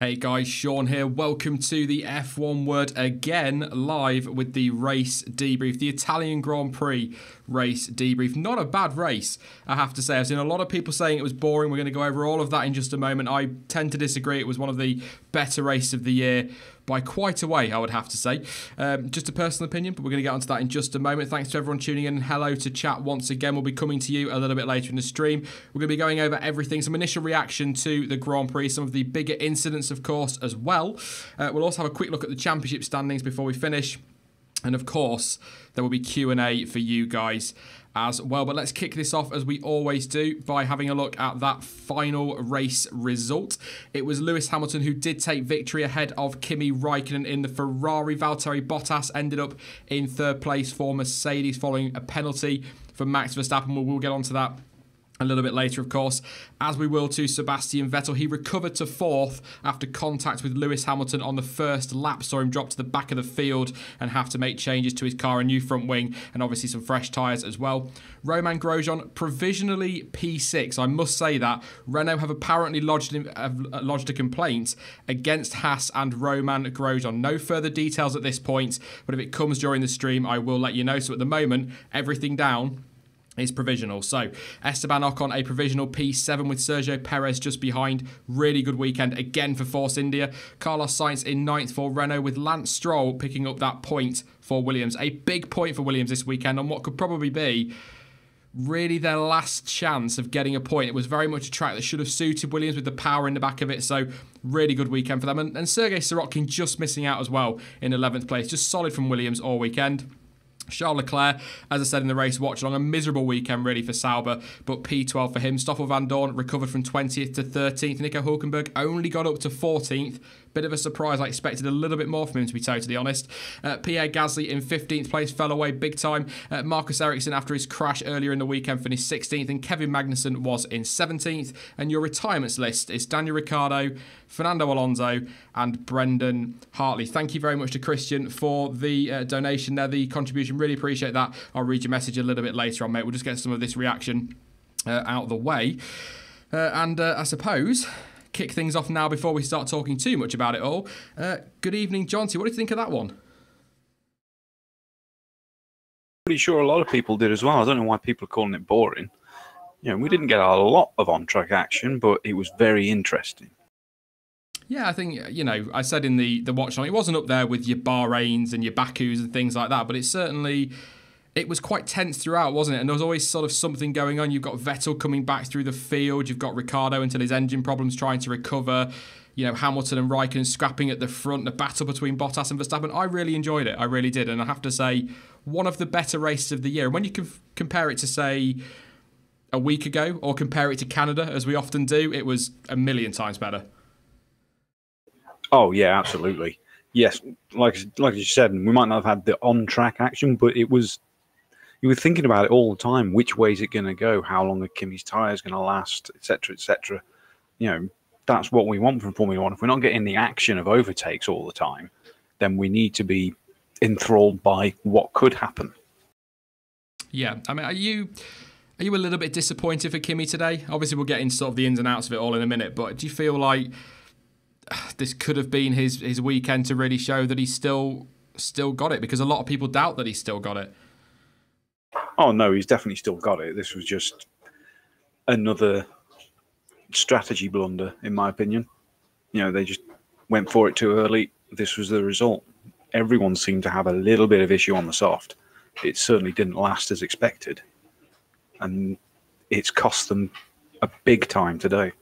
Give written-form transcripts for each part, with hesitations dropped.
Hey guys, Sean here. Welcome to the F1 Word again, live with the race debrief, the Italian Grand Prix race debrief. Not a bad race, I have to say. I've seen a lot of people saying it was boring. We're going to go over all of that in just a moment. I tend to disagree. It was one of the better races of the year by quite a way, I would have to say. Just a personal opinion, but we're going to get onto that in just a moment. Thanks to everyone tuning in, and hello to chat once again. We'll be coming to you a little bit later in the stream. We're going to be going over everything, some initial reaction to the Grand Prix, some of the bigger incidents, of course, as well. We'll also have a quick look at the championship standings before we finish. And of course, there will be Q&A for you guys as well. But let's kick this off, as we always do, by having a look at that final race result. It was Lewis Hamilton who did take victory ahead of Kimi Raikkonen in the Ferrari. Valtteri Bottas ended up in third place for Mercedes following a penalty for Max Verstappen. We'll get onto that a little bit later, of course, as we will to Sebastian Vettel. He recovered to fourth after contact with Lewis Hamilton on the first lap, saw him drop to the back of the field and have to make changes to his car, a new front wing and obviously some fresh tyres as well. Romain Grosjean provisionally P6. I must say that Renault have apparently lodged a complaint against Haas and Romain Grosjean. No further details at this point, but if it comes during the stream, I will let you know. So at the moment, everything down is provisional. So Esteban Ocon a provisional P7 with Sergio Perez just behind. Really good weekend again for Force India. Carlos Sainz in ninth for Renault, with Lance Stroll picking up that point for Williams. A big point for Williams this weekend on what could probably be really their last chance of getting a point. It was very much a track that should have suited Williams with the power in the back of it. So really good weekend for them. And Sergei Sorokin just missing out as well in 11th place. Just solid from Williams all weekend. Charles Leclerc, as I said in the race watch along, a miserable weekend really for Sauber, but P12 for him. Stoffel Van Dorn recovered from 20th to 13th. Nico Hulkenberg only got up to 14th. Bit of a surprise. I expected a little bit more from him, to be totally honest. Pierre Gasly in 15th place, fell away big time. Marcus Ericsson, after his crash earlier in the weekend, finished 16th, and Kevin Magnussen was in 17th. And your retirements list is Daniel Ricciardo, Fernando Alonso, and Brendan Hartley. Thank you very much to Christian for the donation there, the contribution. Really appreciate that. I'll read your message a little bit later on, mate. We'll just get some of this reaction out of the way. And I suppose kick things off now before we start talking too much about it all. Good evening, Jonty. What did you think of that one? Pretty sure a lot of people did as well. I don't know why people are calling it boring. You know, we didn't get a lot of on-track action, but it was very interesting. Yeah, I think, you know, I said in the watch on, it wasn't up there with your Bahrains and your Bakus and things like that, but it was quite tense throughout, wasn't it? And there was always sort of something going on. You've got Vettel coming back through the field. You've got Ricciardo until his engine problems trying to recover. You know, Hamilton and Raikkonen scrapping at the front. The battle between Bottas and Verstappen. I really enjoyed it. I really did. And I have to say, one of the better races of the year. When you compare it to, say, a week ago, or compare it to Canada, as we often do, it was a million times better. Oh, yeah, absolutely. Yes, like you said, we might not have had the on-track action, but it was... You were thinking about it all the time. Which way is it going to go? How long are Kimi's tyres going to last, etc., etc.? You know, that's what we want from Formula One. If we're not getting the action of overtakes all the time, then we need to be enthralled by what could happen. Yeah, I mean, are you a little bit disappointed for Kimi today? Obviously, we'll get into sort of the ins and outs of it all in a minute, but do you feel like this could have been his weekend to really show that he's still got it? Because a lot of people doubt that he's still got it. Oh, no, he's definitely still got it. This was just another strategy blunder, in my opinion. You know, they just went for it too early. This was the result. Everyone seemed to have a little bit of issue on the soft. It certainly didn't last as expected. And it's cost them a big time today.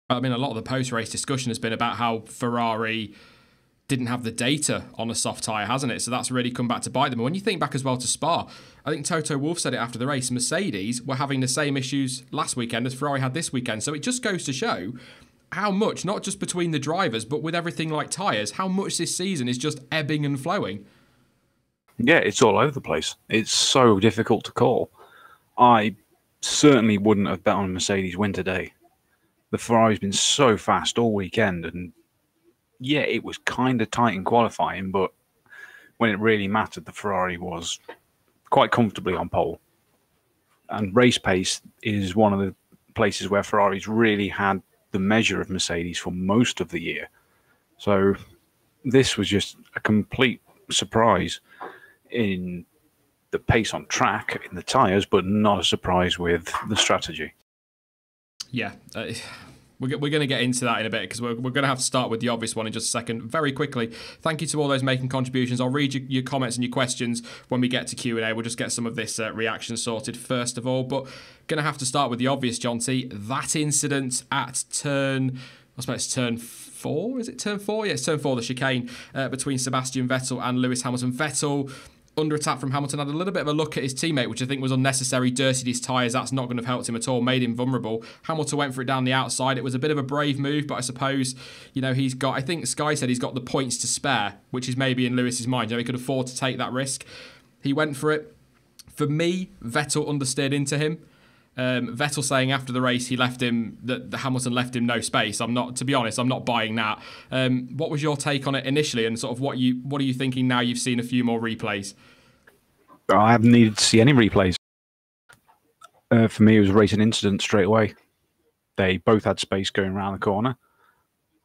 I mean, a lot of the post-race discussion has been about how Ferrari didn't have the data on a soft tyre, hasn't it? So that's really come back to bite them. And when you think back as well to Spa, I think Toto Wolff said it after the race, Mercedes were having the same issues last weekend as Ferrari had this weekend. So it just goes to show how much, not just between the drivers, but with everything like tyres, how much this season is just ebbing and flowing. Yeah, it's all over the place. It's so difficult to call. I certainly wouldn't have bet on a Mercedes win today. The Ferrari's been so fast all weekend, and yeah, it was kind of tight in qualifying, but when it really mattered, the Ferrari was quite comfortably on pole. And race pace is one of the places where Ferrari's really had the measure of Mercedes for most of the year. So this was just a complete surprise in the pace on track, in the tyres, but not a surprise with the strategy. Yeah. We're going to get into that in a bit because we're going to have to start with the obvious one in just a second. Very quickly, thank you to all those making contributions. I'll read your comments and your questions when we get to Q&A. We'll just get some of this reaction sorted first of all. But going to have to start with the obvious, John T. That incident at turn 4? Is it turn 4? Yeah, it's turn 4, the chicane between Sebastian Vettel and Lewis Hamilton. Vettel, under attack from Hamilton, had a little bit of a look at his teammate, which I think was unnecessary, dirtied his tyres. That's not going to have helped him at all, made him vulnerable. Hamilton went for it down the outside. It was a bit of a brave move, but I suppose, he's got, I think Sky said he's got the points to spare, which is maybe in Lewis's mind. He could afford to take that risk. He went for it. For me, Vettel understeered into him. Vettel saying after the race he left him that Hamilton left him no space. To be honest, I'm not buying that. What was your take on it initially, and sort of what are you thinking now you've seen a few more replays? I haven't needed to see any replays. For me, it was a racing incident straight away. They both had space going around the corner,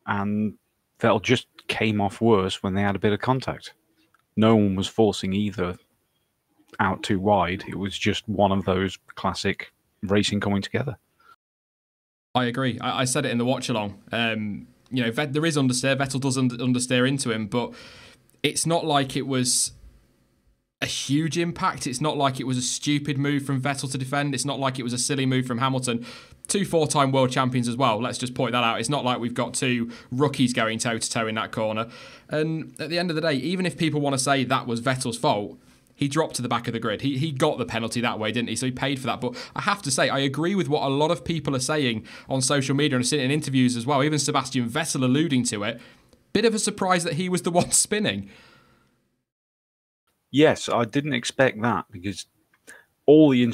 and Vettel just came off worse when they had a bit of contact. No one was forcing either out too wide. It was just one of those classic racing coming together. I agree. I said it in the watch along. There is understeer. Vettel does understeer into him, but it's not like it was a huge impact. It's not like it was a stupid move from Vettel to defend. It's not like it was a silly move from Hamilton. 2 4-time world champions as well. Let's just point that out. It's not like we've got 2 rookies going toe-to-toe in that corner. And at the end of the day, even if people want to say that was Vettel's fault, he dropped to the back of the grid. He got the penalty that way, didn't he? So he paid for that. But I have to say, I agree with what a lot of people are saying on social media and sitting in interviews as well. Even Sebastian Vettel alluding to it. Bit of a surprise that he was the one spinning. Yes, I didn't expect that, because all the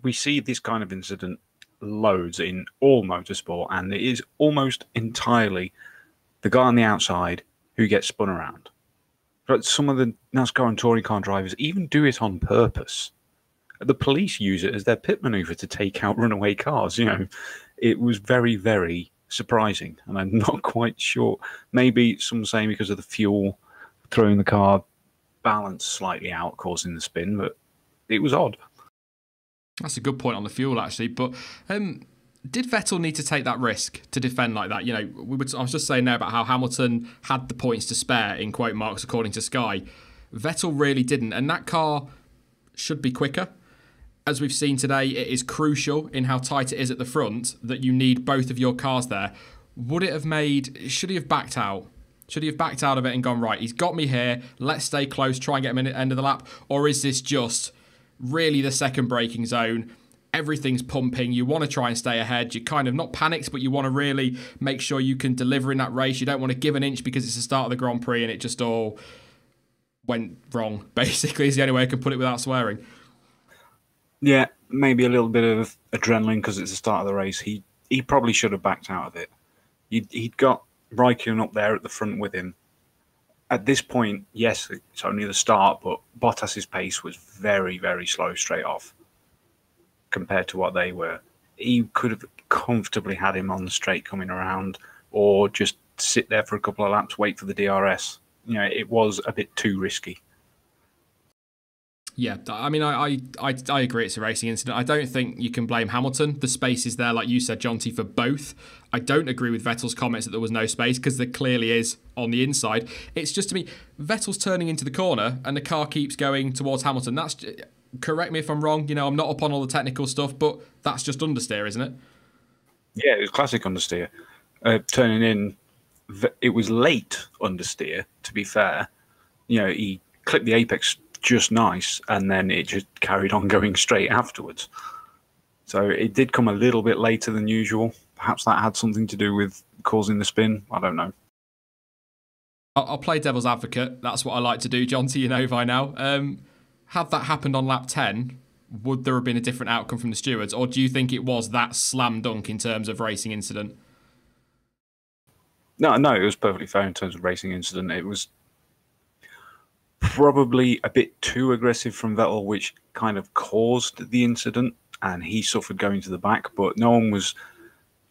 we see this kind of incident loads in all motorsport, and it is almost entirely the guy on the outside who gets spun around. But some of the NASCAR and touring car drivers even do it on purpose. The police use it as their pit maneuver to take out runaway cars. It was very, very surprising, and I'm not quite sure. Maybe some saying because of the fuel, throwing the car balance slightly out, causing the spin, but it was odd. That's a good point on the fuel, actually. But did Vettel need to take that risk to defend like that? I was just saying there about how Hamilton had the points to spare, in quote marks, according to Sky. Vettel really didn't, and that car should be quicker. As we've seen today, it is crucial in how tight it is at the front that you need both of your cars there. Should he have backed out? Should he have backed out of it and gone, right, he's got me here, let's stay close, try and get him in at the end of the lap? Or is this just really the second braking zone? Everything's pumping, you want to try and stay ahead, you're kind of not panicked, but you want to really make sure you can deliver in that race. You don't want to give an inch because it's the start of the Grand Prix and it just all went wrong, basically, is the only way I can put it without swearing. Yeah, maybe a little bit of adrenaline because it's the start of the race. He probably should have backed out of it. He'd got Raikkonen up there at the front with him. At this point, yes, it's only the start, but Bottas's pace was very, very slow straight off compared to what they were. He could have comfortably had him on the straight coming around, or just sit there for a couple of laps, wait for the DRS. It was a bit too risky. Yeah, I mean, I agree it's a racing incident. I don't think you can blame Hamilton. The space is there, like you said, John T, for both. I don't agree with Vettel's comments that there was no space, because there clearly is on the inside. It's just, to me, Vettel's turning into the corner and the car keeps going towards Hamilton. Correct me if I'm wrong, I'm not up on all the technical stuff, but that's just understeer, isn't it? Yeah, it was classic understeer. Turning in, it was late understeer, to be fair. He clipped the apex just nice, and then it just carried on going straight afterwards. So it did come a little bit later than usual. Perhaps that had something to do with causing the spin. I don't know. I'll play devil's advocate. That's what I like to do, John T, by now. Had that happened on lap 10, would there have been a different outcome from the stewards? Or do you think it was that slam dunk in terms of racing incident? No, it was perfectly fair in terms of racing incident. It was probably a bit too aggressive from Vettel, which kind of caused the incident, and he suffered going to the back, but no one was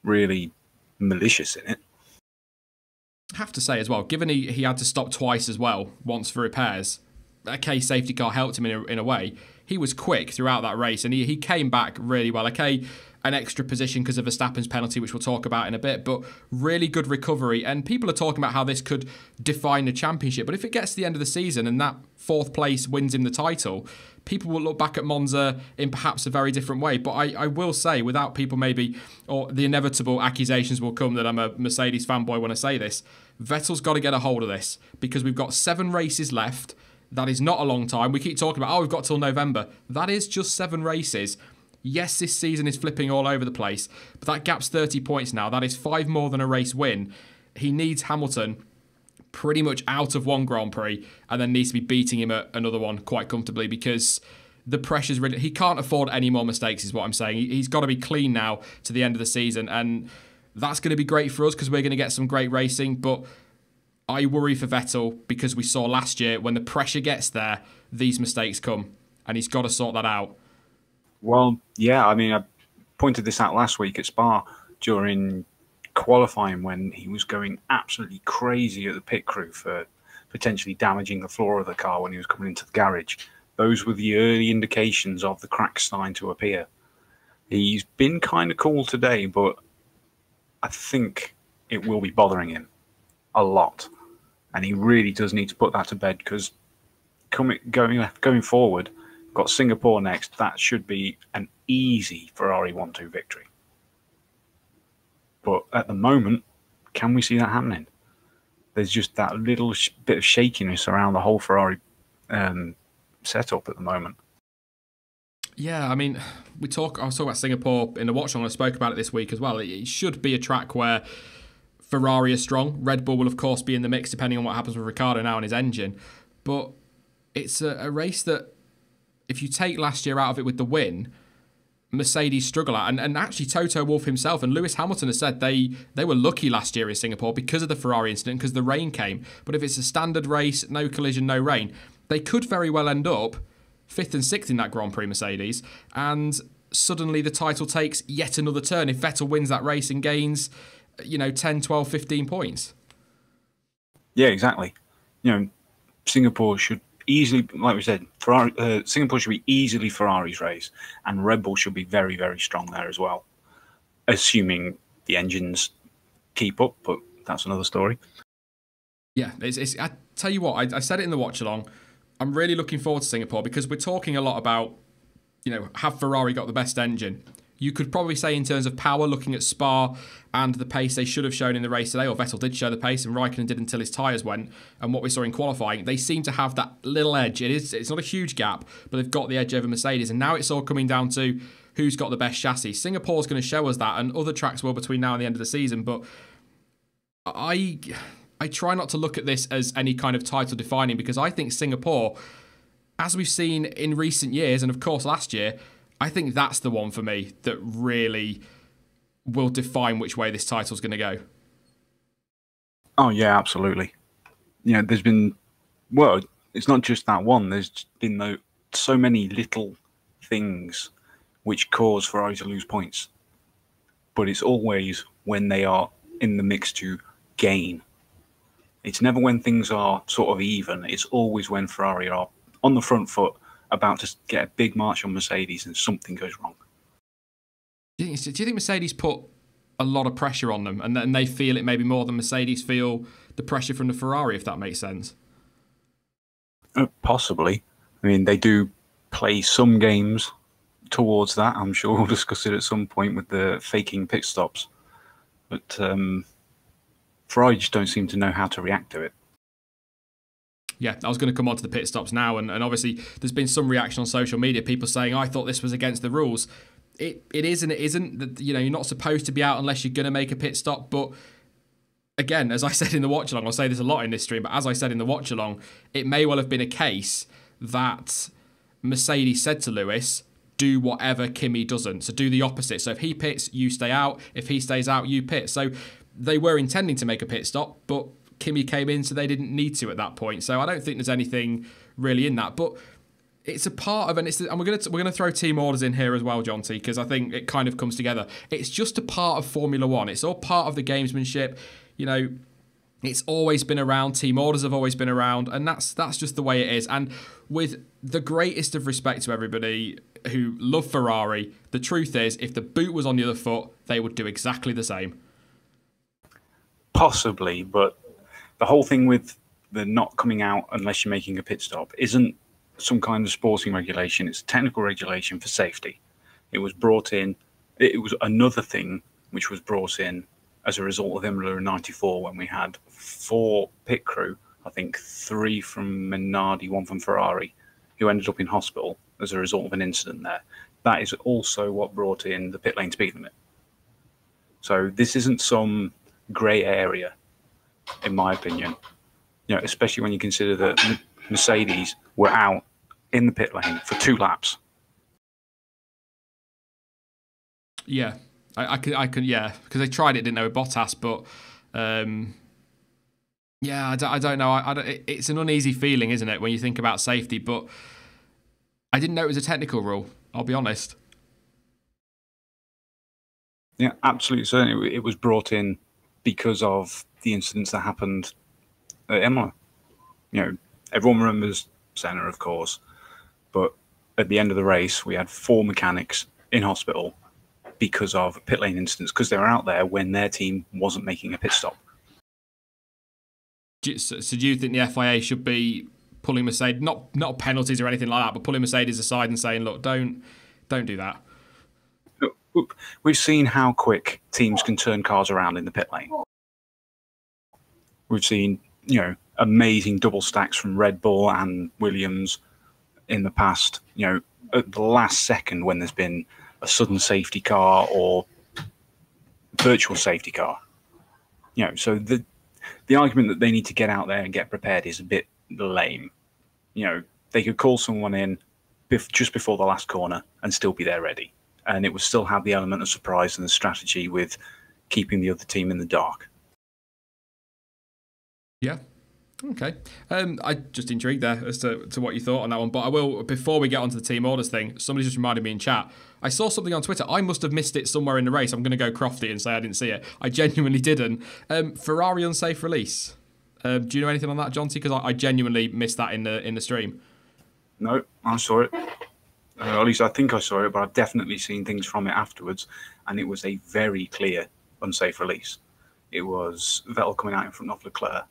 really malicious in it. I have to say as well, given he had to stop twice as well, once for repairs, okay, safety car helped him in a way. He was quick throughout that race, and he came back really well. Okay, an extra position because of Verstappen's penalty, which we'll talk about in a bit, but really good recovery. And people are talking about how this could define the championship. But if it gets to the end of the season and that fourth place wins him the title, people will look back at Monza in perhaps a very different way. But I will say, without people maybe, or the inevitable accusations will come that I'm a Mercedes fanboy when I say this, Vettel's got to get a hold of this, because we've got 7 races left. That is not a long time. We keep talking about, we've got till November. That is just 7 races. Yes, this season is flipping all over the place, but that gap's 30 points now. That is 5 more than a race win. He needs Hamilton pretty much out of one Grand Prix and then needs to be beating him at another one quite comfortably, because the pressure's really... He can't afford any more mistakes is what I'm saying. He's got to be clean now to the end of the season, and that's going to be great for us because we're going to get some great racing, but I worry for Vettel because we saw last year when the pressure gets there, these mistakes come, and he's got to sort that out. Well, yeah, I mean, I pointed this out last week at Spa during qualifying when he was going absolutely crazy at the pit crew for potentially damaging the floor of the car when he was coming into the garage. Those were the early indications of the cracks starting to appear. He's been kind of cool today, but I think it will be bothering him a lot. And he really does need to put that to bed, because going forward, got Singapore next. That should be an easy Ferrari 1-2 victory. But at the moment, can we see that happening? There's just that little bit of shakiness around the whole Ferrari setup at the moment. Yeah, I mean, I was talking about Singapore in the watch along. I spoke about it this week as well. It should be a track where Ferrari is strong. Red Bull will, of course, be in the mix depending on what happens with Ricciardo now and his engine. But it's a race that, if you take last year out of it with the win, Mercedes struggle at. And actually, Toto Wolff himself and Lewis Hamilton has said they were lucky last year in Singapore because of the Ferrari incident, because the rain came. But if it's a standard race, no collision, no rain, they could very well end up 5th and 6th in that Grand Prix, Mercedes. And suddenly the title takes yet another turn if Vettel wins that race and gains, 10, 12, 15 points. Yeah, exactly. Singapore should easily, like we said, Singapore should be easily Ferrari's race, and Red Bull should be very, very strong there as well, assuming the engines keep up, but that's another story. Yeah, I tell you what, I said it in the watch along. I'm really looking forward to Singapore because we're talking a lot about, have Ferrari got the best engine? You could probably say in terms of power, looking at Spa and the pace they should have shown in the race today, or Vettel did show the pace and Raikkonen did until his tyres went, and what we saw in qualifying, they seem to have that little edge. It's not a huge gap, but they've got the edge over Mercedes, and now it's all coming down to who's got the best chassis. Singapore's going to show us that, and other tracks will between now and the end of the season, but I try not to look at this as any kind of title defining, because I think Singapore, as we've seen in recent years, and of course last year, I think that's the one for me that really will define which way this title's going to go. Oh, yeah, absolutely. There's been, well, it's not just that one. There's been so many little things which cause Ferrari to lose points. But it's always when they are in the mix to gain. It's never when things are sort of even. It's always when Ferrari are on the front foot, about to get a big march on Mercedes, and something goes wrong. Do you think Mercedes put a lot of pressure on them, and they feel it maybe more than Mercedes feel the pressure from the Ferrari, if that makes sense? Possibly. I mean, they do play some games towards that. I'm sure we'll discuss it at some point with the faking pit stops. But Ferrari just don't seem to know how to react to it. Yeah, I was going to come on to the pit stops now, and obviously there's been some reaction on social media, people saying, I thought this was against the rules. It is and it isn't. You're not supposed to be out unless you're going to make a pit stop, but again, as I said in the watch-along, I'll say this a lot in this stream, but as I said in the watch-along, it may well have been a case that Mercedes said to Lewis, do whatever Kimi doesn't, so do the opposite. So if he pits, you stay out. If he stays out, you pit. So they were intending to make a pit stop, but Kimi came in, so they didn't need to at that point. So I don't think there's anything really in that. But it's a part of, and we're gonna throw team orders in here as well, Jonty, because I think it kind of comes together. It's just a part of Formula One. It's all part of the gamesmanship. It's always been around. Team orders have always been around, and that's just the way it is. And with the greatest of respect to everybody who love Ferrari, the truth is, if the boot was on the other foot, they would do exactly the same. Possibly, but the whole thing with the not coming out unless you're making a pit stop isn't some kind of sporting regulation. It's a technical regulation for safety. It was brought in. It was another thing which was brought in as a result of Imola in '94 when we had 4 pit crew, I think 3 from Minardi, 1 from Ferrari, who ended up in hospital as a result of an incident there. That is also what brought in the pit lane speed limit. So this isn't some grey area, in my opinion. Especially when you consider that Mercedes were out in the pit lane for 2 laps. Yeah, I could, yeah, because they tried it, didn't they, with Bottas, but yeah, I don't know. It's an uneasy feeling, isn't it, when you think about safety? But I didn't know it was a technical rule. I'll be honest. Yeah, absolutely. Certainly, it was brought in because of the incidents that happened at Imola. Everyone remembers Senna, of course, but at the end of the race, we had 4 mechanics in hospital because of pit lane incidents, because they were out there when their team wasn't making a pit stop. So do you think the FIA should be pulling Mercedes, not penalties or anything like that, but pulling Mercedes aside and saying, look, don't do that? We've seen how quick teams can turn cars around in the pit lane. We've seen, amazing double stacks from Red Bull and Williams in the past, at the last second when there's been a sudden safety car or virtual safety car. So the argument that they need to get out there and get prepared is a bit lame. They could call someone in just before the last corner and still be there ready. And it would still have the element of surprise and the strategy with keeping the other team in the dark. Yeah. Okay. I just intrigued there as to what you thought on that one. But I will, before we get onto the team orders thing, somebody just reminded me in chat. I saw something on Twitter. I must have missed it somewhere in the race. I'm going to go crofty and say I didn't see it. I genuinely didn't. Ferrari unsafe release. Do you know anything on that, Jonty? Because I genuinely missed that in the stream. No, I saw it. At least I think I saw it, but I've definitely seen things from it afterwards. And it was a very clear unsafe release. It was Vettel coming out in front of Leclerc.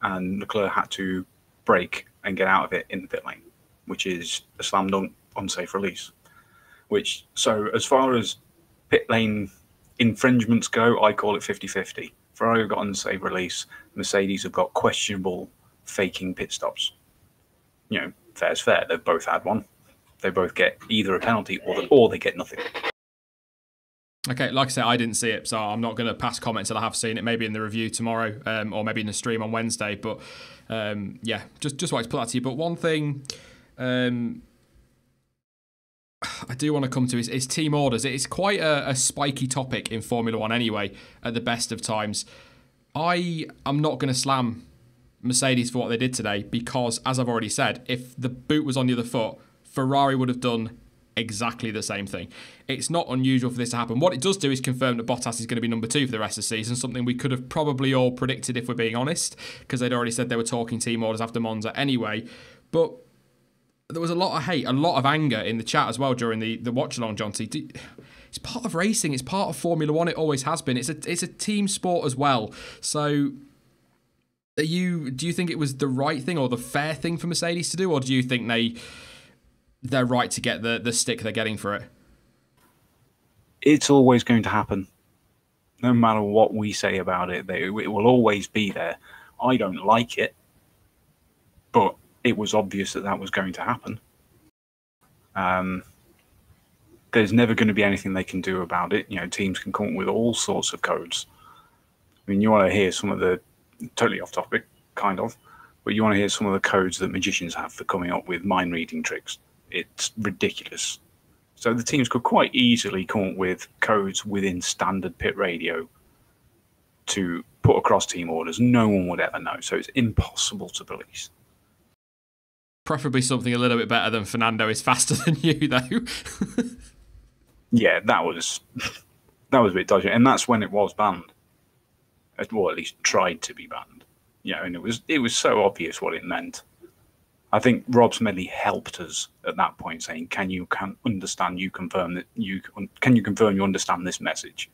And Leclerc had to brake and get out of it in the pit lane, which is a slam dunk unsafe release. So as far as pit lane infringements go, I call it 50-50. Ferrari have got unsafe release. Mercedes have got questionable faking pit stops. Fair's fair. They've both had one. They both get either a penalty or they get nothing. Okay, like I said, I didn't see it, so I'm not going to pass comment until I have seen it. Maybe in the review tomorrow, or maybe in the stream on Wednesday. But yeah, just wanted to put that to you. But one thing I do want to come to is team orders. It's quite a spiky topic in Formula One anyway, at the best of times. I am not going to slam Mercedes for what they did today because, as I've already said, if the boot was on the other foot, Ferrari would have done exactly the same thing. It's not unusual for this to happen. What it does do is confirm that Bottas is going to be number 2 for the rest of the season, something we could have probably all predicted if we're being honest, because they'd already said they were talking team orders after Monza anyway. But there was a lot of hate, a lot of anger in the chat as well during the watch-along, Jonty. It's part of racing. It's part of Formula One. It always has been. It's a team sport as well. So do you think it was the right thing or the fair thing for Mercedes to do, or do you think they're right to get the stick they're getting for it? It's always going to happen. No matter what we say about it, it will always be there. I don't like it, but it was obvious that was going to happen. There's never going to be anything they can do about it. Teams can come up with all sorts of codes. I mean, you want to hear some of the, totally off topic, kind of, but you want to hear some of the codes that magicians have for coming up with mind reading tricks. It's ridiculous. So the teams could quite easily come up with codes within standard pit radio to put across team orders. No one would ever know. So it's impossible to police. Preferably something a little bit better than Fernando is faster than you, though. Yeah, that was a bit dodgy. And that's when it was banned. or at least tried to be banned. And it was so obvious what it meant. I think Rob Smedley helped us at that point, saying, "Can you understand? Can you confirm you understand this message?"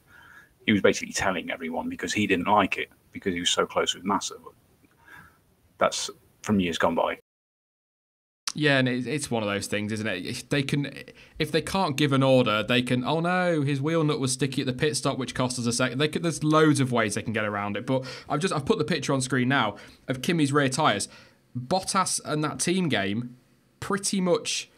He was basically telling everyone because he didn't like it because he was so close with Massa. But that's from years gone by. Yeah, and it's one of those things, isn't it? If they can't give an order, they can. Oh no, his wheel nut was sticky at the pit stop, which cost us a second. There's loads of ways they can get around it. But I've put the picture on screen now of Kimi's rear tyres. Bottas and that team game pretty much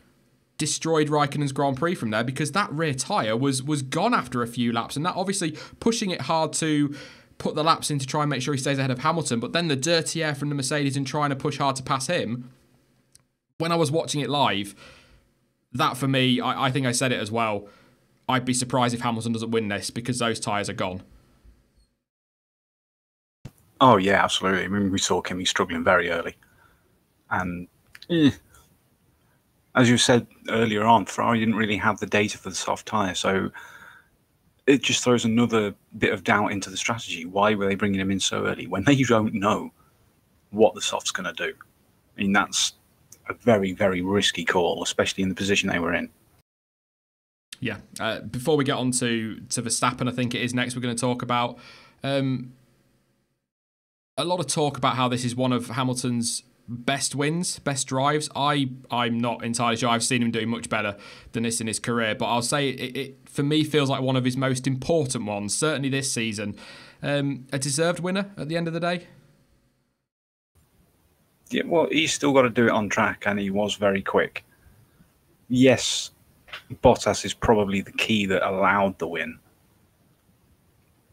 destroyed Raikkonen's Grand Prix from there because that rear tyre was gone after a few laps, and that obviously pushing it hard to put the laps in to try and make sure he stays ahead of Hamilton, but then the dirty air from the Mercedes and trying to push hard to pass him. When I was watching it live, that for me, I think I said it as well, I'd be surprised if Hamilton doesn't win this because those tyres are gone. Oh yeah, absolutely. I mean, we saw Kimi struggling very early. And as you said earlier on, Ferrari didn't really have the data for the soft tyre, so it just throws another bit of doubt into the strategy. Why were they bringing him in so early when they don't know what the soft's going to do? I mean, that's a very, very risky call, especially in the position they were in. Yeah. Before we get on to Verstappen, I think it is next we're going to talk about a lot of talk about how this is one of Hamilton's best wins, best drives. I'm not entirely sure. I've seen him doing much better than this in his career, but I'll say it for me feels like one of his most important ones, certainly this season. A deserved winner at the end of the day. Yeah, well, he's still got to do it on track, and he was very quick. Yes, Bottas is probably the key that allowed the win.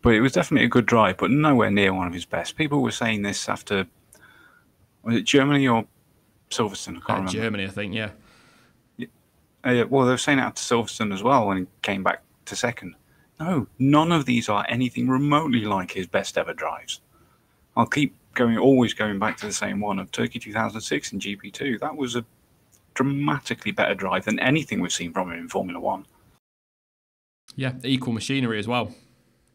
But it was definitely a good drive, but nowhere near one of his best. People were saying this after, was it Germany or Silverstone? I can't remember. Germany, I think, yeah. Well, they were saying it after Silverstone as well when he came back to second. No, none of these are anything remotely like his best ever drives. I'll keep always going back to the same one of Turkey 2006 in GP2. That was a dramatically better drive than anything we've seen from him in Formula One. Yeah, equal machinery as well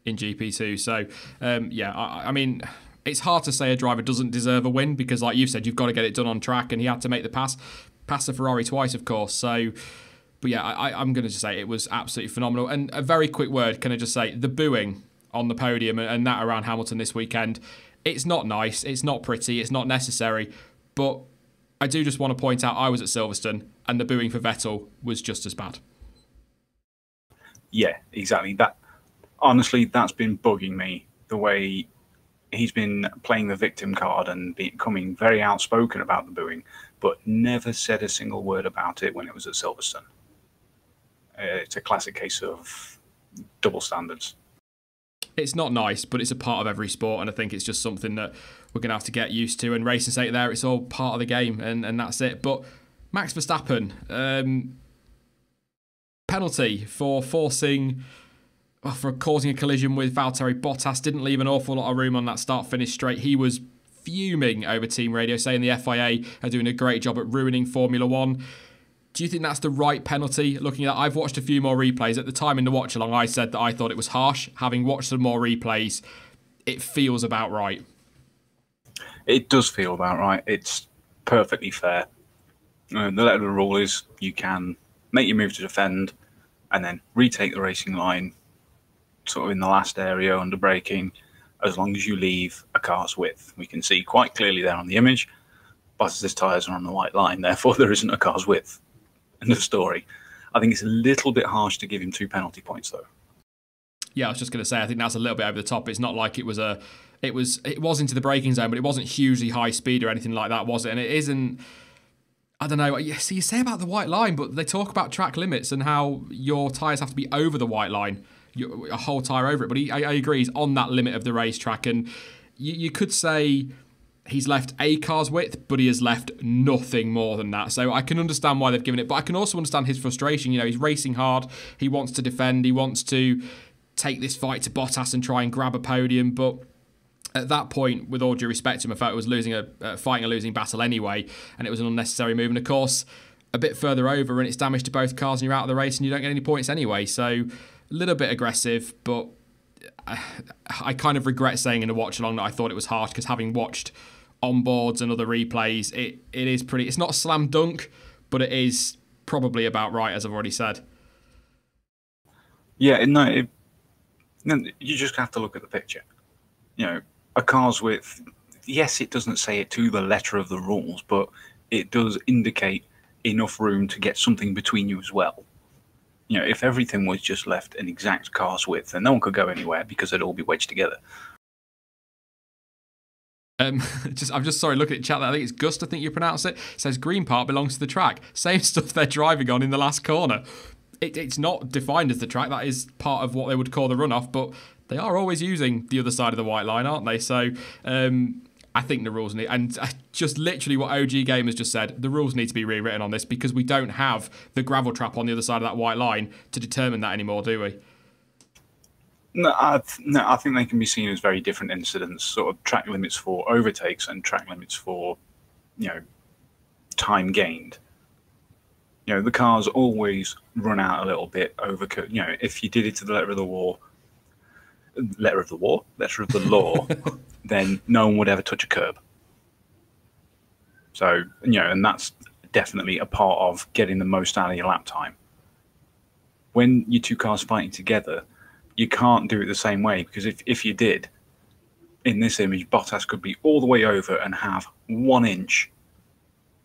in GP2. So, I mean, it's hard to say a driver doesn't deserve a win because, like you said, you've got to get it done on track, and he had to make the pass the Ferrari twice, of course. So, but yeah, I'm going to just say it was absolutely phenomenal. And a very quick word, can I just say, the booing on the podium and that around Hamilton this weekend, it's not nice, it's not pretty, it's not necessary, but I do just want to point out I was at Silverstone and the booing for Vettel was just as bad. Yeah, exactly. Honestly, that's been bugging me, the way he's been playing the victim card and becoming very outspoken about the booing, but never said a single word about it when it was at Silverstone. It's a classic case of double standards. It's not nice, but it's a part of every sport, and I think it's just something that we're going to have to get used to. And racing state there, it's all part of the game, and that's it. But Max Verstappen, penalty for causing a collision with Valtteri Bottas. Didn't leave an awful lot of room on that start-finish straight. He was fuming over team radio, saying the FIA are doing a great job at ruining Formula One. Do you think that's the right penalty? Looking at that, I've watched a few more replays. At the time in the watch-along, I said that I thought it was harsh. Having watched some more replays, it feels about right. It does feel about right. It's perfectly fair. The letter of the rule is you can make your move to defend and then retake the racing line sort of in the last area under braking as long as you leave a car's width. We can see quite clearly there on the image, Bottas' tyres are on the white line, therefore there isn't a car's width. End of story. I think it's a little bit harsh to give him 2 penalty points, though. Yeah, I was just going to say, I think that's a little bit over the top. It's not like it was into the braking zone, but it wasn't hugely high speed or anything like that, was it? And it isn't, I don't know, you say about the white line, but they talk about track limits and how your tyres have to be over the white line, a whole tyre over it. But I agree, he's on that limit of the racetrack. And you could say he's left a car's width, but he has left nothing more than that. So I can understand why they've given it, but I can also understand his frustration. He's racing hard. He wants to defend. He wants to take this fight to Bottas and try and grab a podium. But at that point, with all due respect to him, I felt it was fighting a losing battle anyway, and it was an unnecessary move. And of course, a bit further over, and it's damage to both cars, and you're out of the race, and you don't get any points anyway. So a little bit aggressive, but I kind of regret saying in a watch along that I thought it was harsh, because having watched onboards and other replays, it is pretty. It's not a slam dunk, but it is probably about right, as I've already said. Yeah, no, you just have to look at the picture. You know, a car's width, yes, it doesn't say it to the letter of the rules, but it does indicate enough room to get something between you as well. You know, if everything was just left an exact car's width, then no one could go anywhere because they'd all be wedged together. I'm just sorry, look at chat. I think it's Gust, I think you pronounce it. It says Green Park belongs to the track. Same stuff they're driving on in the last corner. It's not defined as the track. That is part of what they would call the runoff, but they are always using the other side of the white line, aren't they? So I think the rules need, and just literally what OG Gamers just said, the rules need to be rewritten on this, because we don't have the gravel trap on the other side of that white line to determine that anymore, do we? No, I think they can be seen as very different incidents, sort of track limits for overtakes and track limits for, you know, time gained. You know, the cars always run out a little bit over, you know, if you did it to the letter of the law, then no one would ever touch a curb. So, you know, and that's definitely a part of getting the most out of your lap time. When your two cars fighting together, you can't do it the same way, because if you did, in this image, Bottas could be all the way over and have 1 inch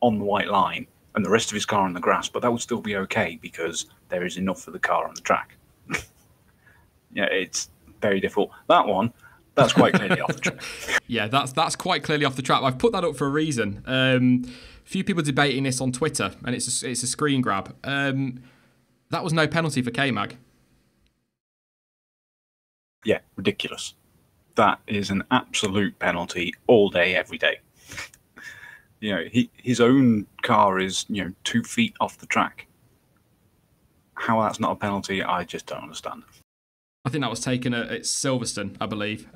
on the white line and the rest of his car on the grass, but that would still be okay because there is enough for the car on the track. Yeah, it's very difficult. That's quite clearly off the track. Yeah, that's quite clearly off the track. I've put that up for a reason. A few people debating this on Twitter, and it's a screen grab. That was no penalty for K-Mag. Yeah, ridiculous. That is an absolute penalty all day, every day. You know, his own car is, you know, 2 feet off the track. How that's not a penalty, I just don't understand. I think that was taken at Silverstone, I believe.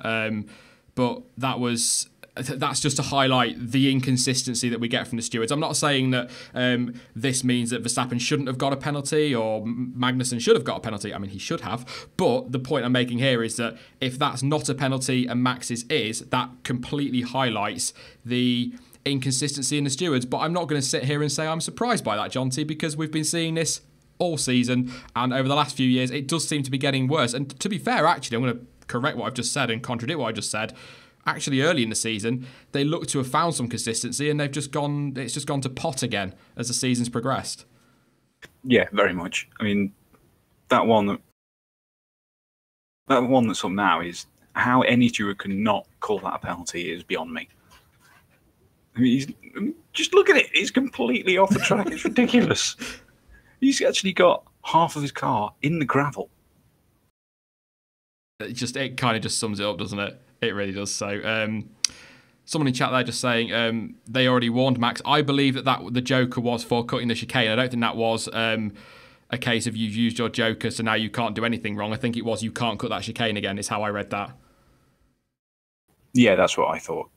But that's just to highlight the inconsistency that we get from the stewards. I'm not saying that this means that Verstappen shouldn't have got a penalty or Magnussen should have got a penalty. I mean, he should have. But the point I'm making here is that if that's not a penalty and Max's is, that completely highlights the inconsistency in the stewards. But I'm not going to sit here and say I'm surprised by that, John T, because we've been seeing this all season, and over the last few years, it does seem to be getting worse. And to be fair, actually, I'm going to correct what I've just said and contradict what I just said. Actually, early in the season, they look to have found some consistency, and it's just gone to pot again as the season's progressed. Yeah, very much. I mean, that one that's up now is how any steward can not call that a penalty is beyond me. I mean, just look at it. It's completely off the track. It's ridiculous. He's actually got half of his car in the gravel. It kind of just sums it up, doesn't it? It really does. So, someone in chat there just saying they already warned Max. I believe that the Joker was for cutting the chicane. I don't think that was a case of you've used your Joker, so now you can't do anything wrong. I think it was you can't cut that chicane again, is how I read that. Yeah, that's what I thought.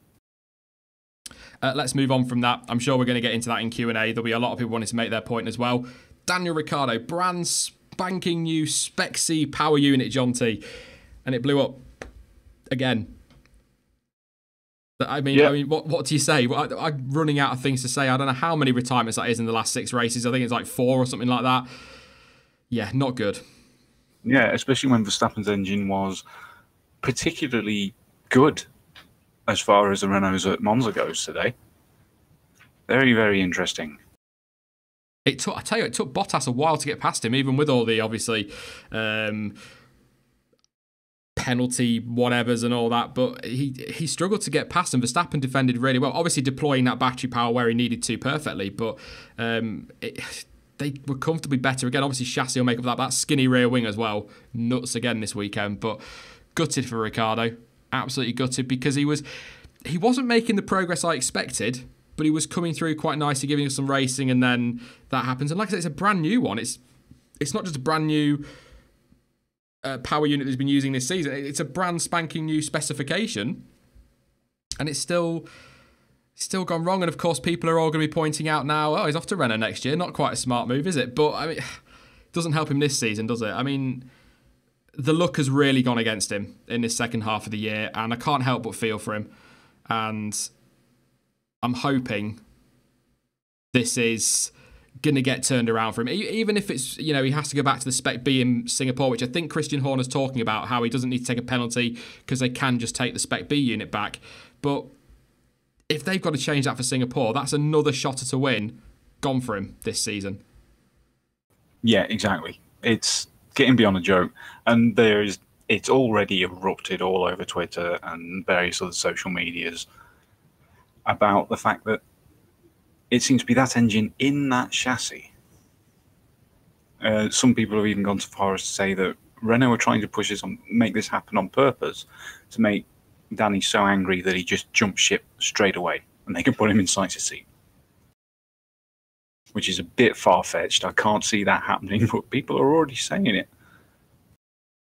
Let's move on from that. I'm sure we're going to get into that in Q&A. There'll be a lot of people wanting to make their point as well. Daniel Ricciardo, brand spanking new Spec C power unit, John T. And it blew up again. I mean, what do you say? I'm running out of things to say. I don't know how many retirements that is in the last 6 races. I think it's like 4 or something like that. Yeah, not good. Yeah, especially when Verstappen's engine was particularly good as far as the Renault's at Monza goes today. Very, very interesting. I tell you, it took Bottas a while to get past him, even with all the, obviously, penalty whatevers and all that, but he struggled to get past him. Verstappen defended really well, obviously deploying that battery power where he needed to perfectly, but they were comfortably better again. Obviously chassis will make up that skinny rear wing as well, nuts again this weekend. But gutted for Ricciardo, absolutely gutted, because he wasn't making the progress I expected, but he was coming through quite nicely, giving us some racing, and then that happens. And like I said, it's a brand new one. It's not just a brand new power unit that he's been using this season. It's a brand spanking new specification, and it's still gone wrong. And of course, people are all going to be pointing out now, oh, he's off to Renault next year. Not quite a smart move, is it? But I mean, it doesn't help him this season, does it? I mean, the luck has really gone against him in this second half of the year, and I can't help but feel for him. And I'm hoping this is going to get turned around for him, even if it's, he has to go back to the Spec B in Singapore, which I think Christian Horner's talking about, how he doesn't need to take a penalty because they can just take the Spec B unit back. But if they've got to change that for Singapore, that's another shot at a win gone for him this season. Yeah, exactly. It's getting beyond a joke, and it's already erupted all over Twitter and various other social medias about the fact that it seems to be that engine in that chassis. Some people have even gone so far as to say that Renault are trying to make this happen on purpose to make Danny so angry that he just jumps ship straight away and they can put him in sighted seat. Which is a bit far-fetched. I can't see that happening, but people are already saying it.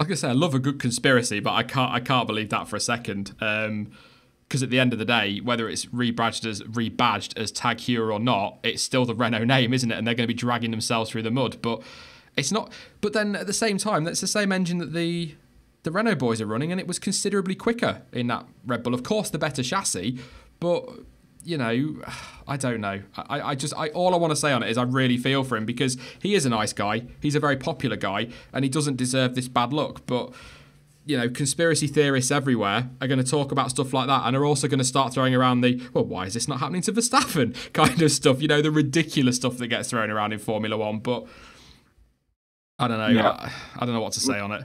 Like I say, I love a good conspiracy, but I can't believe that for a second. Because at the end of the day, whether it's rebadged as Tag Heuer or not, it's still the Renault name, isn't it? And they're going to be dragging themselves through the mud. But it's not. But then at the same time, that's the same engine that the Renault boys are running, and it was considerably quicker in that Red Bull. Of course, the better chassis, but I don't know. All I want to say on it is I really feel for him because he is a nice guy. He's a very popular guy, and he doesn't deserve this bad luck. But conspiracy theorists everywhere are going to talk about stuff like that and are also going to start throwing around why is this not happening to Verstappen kind of stuff, the ridiculous stuff that gets thrown around in Formula One. But I don't know. Yeah. I don't know what to say on it.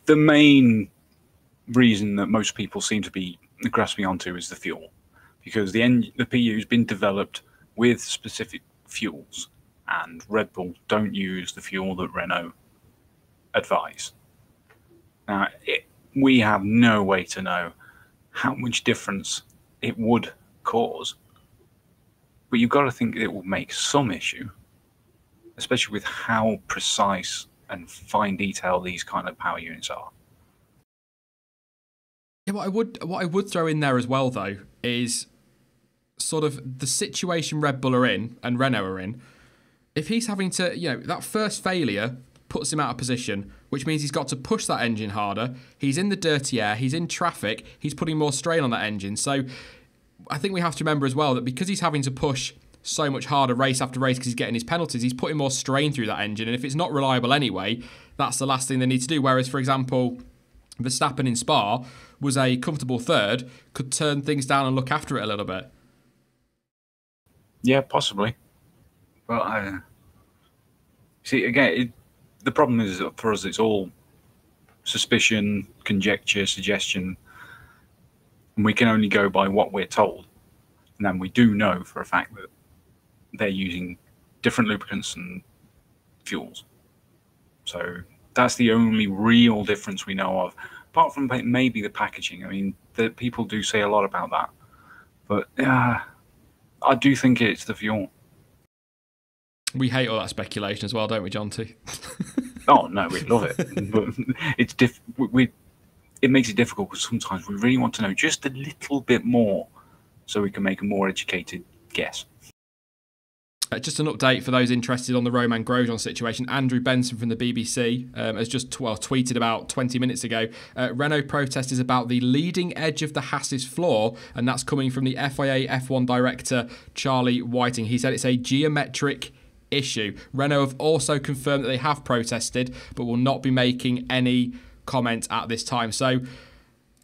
The main reason that most people seem to be grasping onto is the fuel, because the PU has been developed with specific fuels, and Red Bull don't use the fuel that Renault advise. Now, we have no way to know how much difference it would cause, but you've got to think it will make some issue, especially with how precise and fine detail these kind of power units are. Yeah, what I would throw in there as well, though, is sort of the situation Red Bull are in and Renault are in. If he's having to, that first failure puts him out of position, which means he's got to push that engine harder. He's in the dirty air, he's in traffic, he's putting more strain on that engine. So I think we have to remember as well that because he's having to push so much harder race after race because he's getting his penalties, he's putting more strain through that engine. And if it's not reliable anyway, that's the last thing they need to do. Whereas, for example, Verstappen in Spa was a comfortable third, could turn things down and look after it a little bit. Yeah, possibly. Well, see, again, the problem is that for us, it's all suspicion, conjecture, suggestion, and we can only go by what we're told. And then we do know for a fact that they're using different lubricants and fuels. So that's the only real difference we know of, apart from maybe the packaging. I mean, people do say a lot about that. But I do think it's the fuel. We hate all that speculation as well, don't we, John T? Oh no, we love it. But it makes it difficult because sometimes we really want to know just a little bit more so we can make a more educated guess. Just an update for those interested on the Romain Grosjean situation. Andrew Benson from the BBC has just tweeted about 20 minutes ago. Renault protest is about the leading edge of the Haas's floor, and that's coming from the FIA F1 director, Charlie Whiting. He said it's a geometric issue. Renault have also confirmed that they have protested, but will not be making any comment at this time. So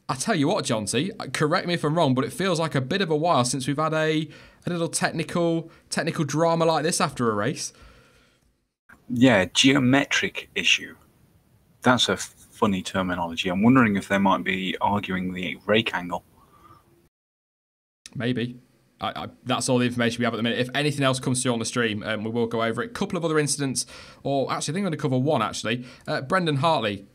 I tell you what, John T, correct me if I'm wrong, but it feels like a bit of a while since we've had a little technical drama like this after a race. Yeah, geometric issue. That's a funny terminology. I'm wondering if they might be arguing the rake angle. Maybe. That's all the information we have at the minute. If anything else comes through on the stream, we will go over it. A couple of other incidents, or actually I think I'm going to cover one actually. Brendan Hartley.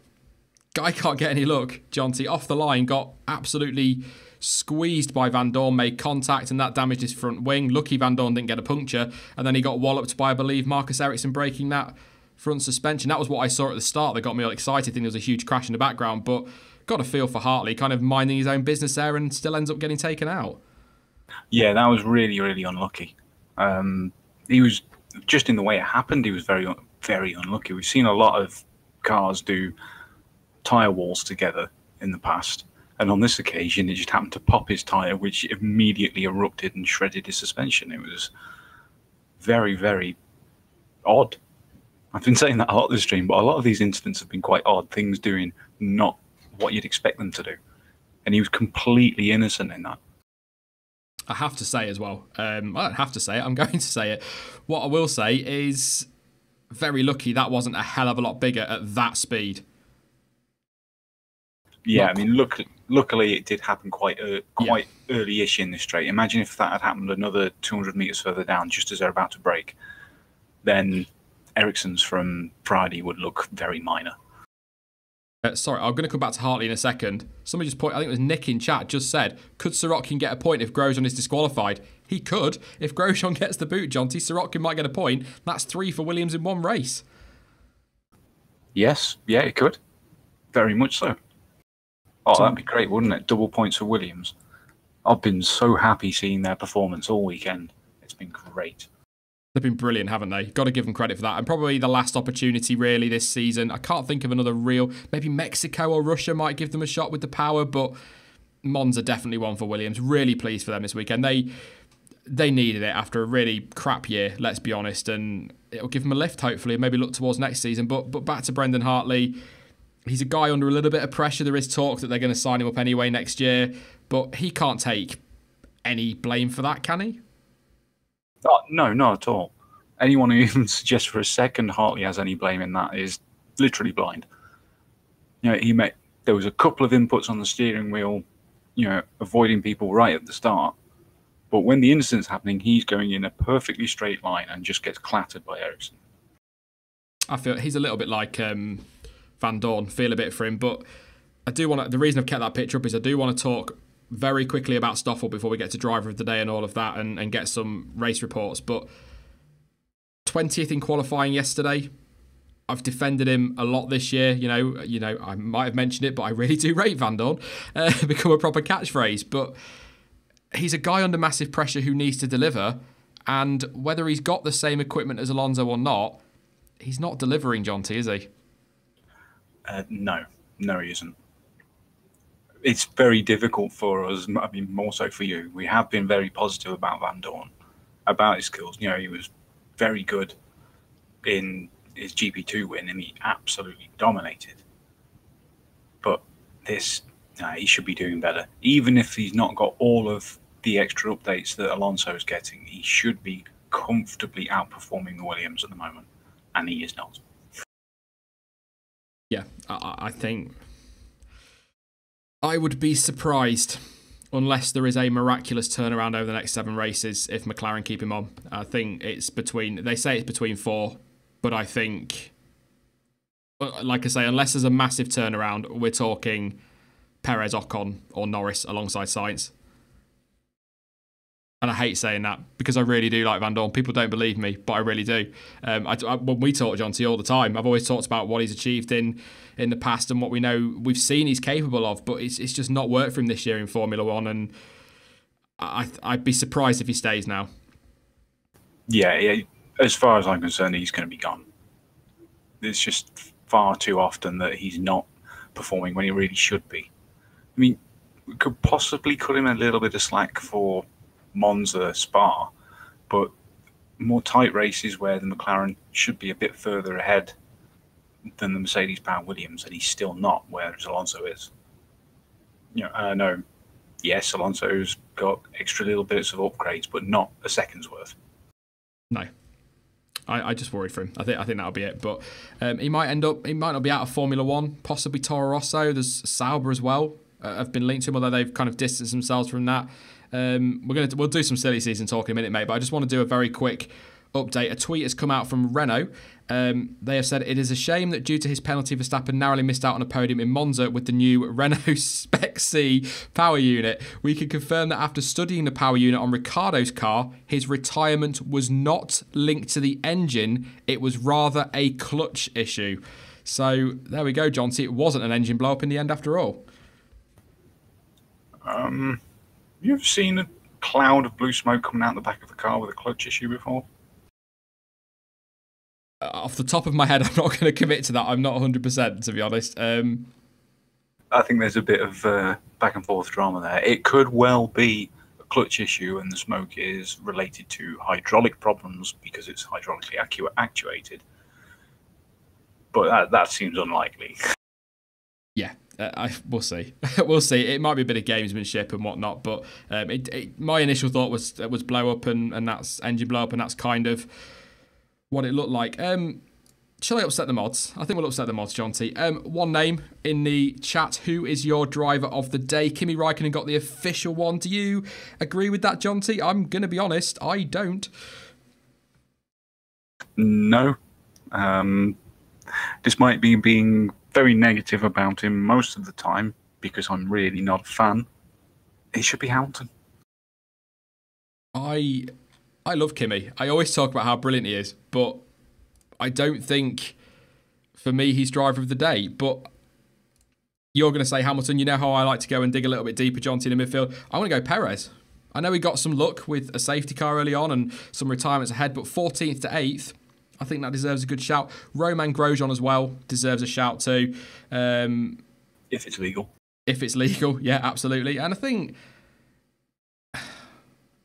Guy can't get any luck, John T. Off the line, got absolutely squeezed by Van Dorn, made contact, and that damaged his front wing. Lucky Van Dorn didn't get a puncture, and then he got walloped by, I believe, Marcus Ericsson breaking that front suspension. That was what I saw at the start that got me all excited. I think there was a huge crash in the background, but got a feel for Hartley, kind of minding his own business there and still ends up getting taken out. Yeah, that was really, really unlucky. He was just in the way it happened. He was very, very unlucky. We've seen a lot of cars do tyre walls together in the past. And on this occasion, it just happened to pop his tyre, which immediately erupted and shredded his suspension. It was very, very odd. I've been saying that a lot this stream, but a lot of these incidents have been quite odd. Things doing not what you'd expect them to do. And he was completely innocent in that. I have to say as well, I don't have to say it, I'm going to say it. What I will say is very lucky that wasn't a hell of a lot bigger at that speed. Yeah, I mean, luckily it did happen quite early-ish in this straight. Imagine if that had happened another 200 metres further down, just as they're about to brake, then Ericsson's from Friday would look very minor. Sorry, I'm going to come back to Hartley in a second. Somebody just I think it was Nick in chat, just said, could Sirotkin get a point if Grosjean is disqualified? He could. If Grosjean gets the boot, Jonty, Sirotkin might get a point. That's 3 for Williams in one race. Yes, yeah, it could. Very much so. Oh, that'd be great, wouldn't it? Double points for Williams. I've been so happy seeing their performance all weekend. It's been great. They've been brilliant, haven't they? Got to give them credit for that. And probably the last opportunity, really, this season. I can't think of another real... Maybe Mexico or Russia might give them a shot with the power, but Monza definitely one for Williams. Really pleased for them this weekend. They needed it after a really crap year, let's be honest, and it'll give them a lift, hopefully, and maybe look towards next season. But back to Brendan Hartley. He's a guy under a little bit of pressure. There is talk that they're going to sign him up anyway next year, but he can't take any blame for that, can he? Oh, no, not at all. Anyone who even suggests for a second Hartley has any blame in that is literally blind. You know, there was a couple of inputs on the steering wheel, you know, avoiding people right at the start. But when the incident's happening, he's going in a perfectly straight line and just gets clattered by Ericsson. I feel he's a little bit like Van Dorn. Feel a bit for him, but I do want to. The reason I've kept that picture up is I do want to talk very quickly about Stoffel before we get to driver of the day and all of that, and get some race reports. But 20th in qualifying yesterday. I've defended him a lot this year. You know, I might have mentioned it, but I really do rate Van Dorn. Become a proper catchphrase. But he's a guy under massive pressure who needs to deliver. And whether he's got the same equipment as Alonso or not, he's not delivering, Jonty, is he? No, he isn't. It's very difficult for us. I mean, more so for you. We have been very positive about Van Dorn, about his skills. You know, he was very good in his GP2 win, and he absolutely dominated. But he should be doing better. Even if he's not got all of the extra updates that Alonso is getting, he should be comfortably outperforming the Williams at the moment, and he is not. Yeah, I think I would be surprised unless there is a miraculous turnaround over the next 7 races if McLaren keep him on. I think they say it's between 4, but I think, like I say, unless there's a massive turnaround, we're talking Perez, Ocon, or Norris alongside Sainz. And I hate saying that because I really do like Van Dorn. People don't believe me, but I really do. When we talk to Jonty all the time, I've always talked about what he's achieved in the past and what we've seen he's capable of, but it's just not worked for him this year in Formula One, and I'd be surprised if he stays now. Yeah, as far as I'm concerned, he's going to be gone. It's just far too often that he's not performing when he really should be. I mean, we could possibly cut him a little bit of slack for Monza, Spa, but more tight races where the McLaren should be a bit further ahead than the Mercedes-powered Williams, and he's still not, whereas Alonso is. You know, I know, yes, Alonso's got extra little bits of upgrades, but not a second's worth. No. I just worried for him. I think that'll be it. But he might not be out of Formula One, possibly Toro Rosso. There's Sauber as well. Have been linked to him, although they've kind of distanced themselves from that. We'll do some silly season talk in a minute, mate, but I just want to do a very quick update. A tweet has come out from Renault. They have said it is a shame that due to his penalty, Verstappen narrowly missed out on a podium in Monza with the new Renault Spec C power unit. We can confirm that after studying the power unit on Ricciardo's car, his retirement was not linked to the engine. It was rather a clutch issue. So there we go, Jonty. It wasn't an engine blow up in the end after all. You've seen a cloud of blue smoke coming out the back of the car with a clutch issue before? Off the top of my head, I'm not going to commit to that. I'm not 100%, to be honest. I think there's a bit of back and forth drama there. It could well be a clutch issue, and the smoke is related to hydraulic problems because it's hydraulically actuated. But that seems unlikely. Yeah, we'll see. We'll see. It might be a bit of gamesmanship and whatnot, but my initial thought was blow up and that's engine blow up, and that's kind of what it looked like. Shall I upset the mods? I think we'll upset the mods, John T. One name in the chat. Who is your driver of the day? Kimi Räikkönen got the official one. Do you agree with that, John T? I'm going to be honest, I don't. No. Despite me being very negative about him most of the time, because I'm really not a fan, it should be Hamilton. I love Kimi. I always talk about how brilliant he is, but I don't think, for me, he's driver of the day. But you're going to say Hamilton. You know how I like to go and dig a little bit deeper, John T, in the midfield. I want to go Perez. I know he got some luck with a safety car early on and some retirements ahead, but 14th to 8th, I think that deserves a good shout. Romain Grosjean as well deserves a shout too. If it's legal. If it's legal, yeah, absolutely. And I think,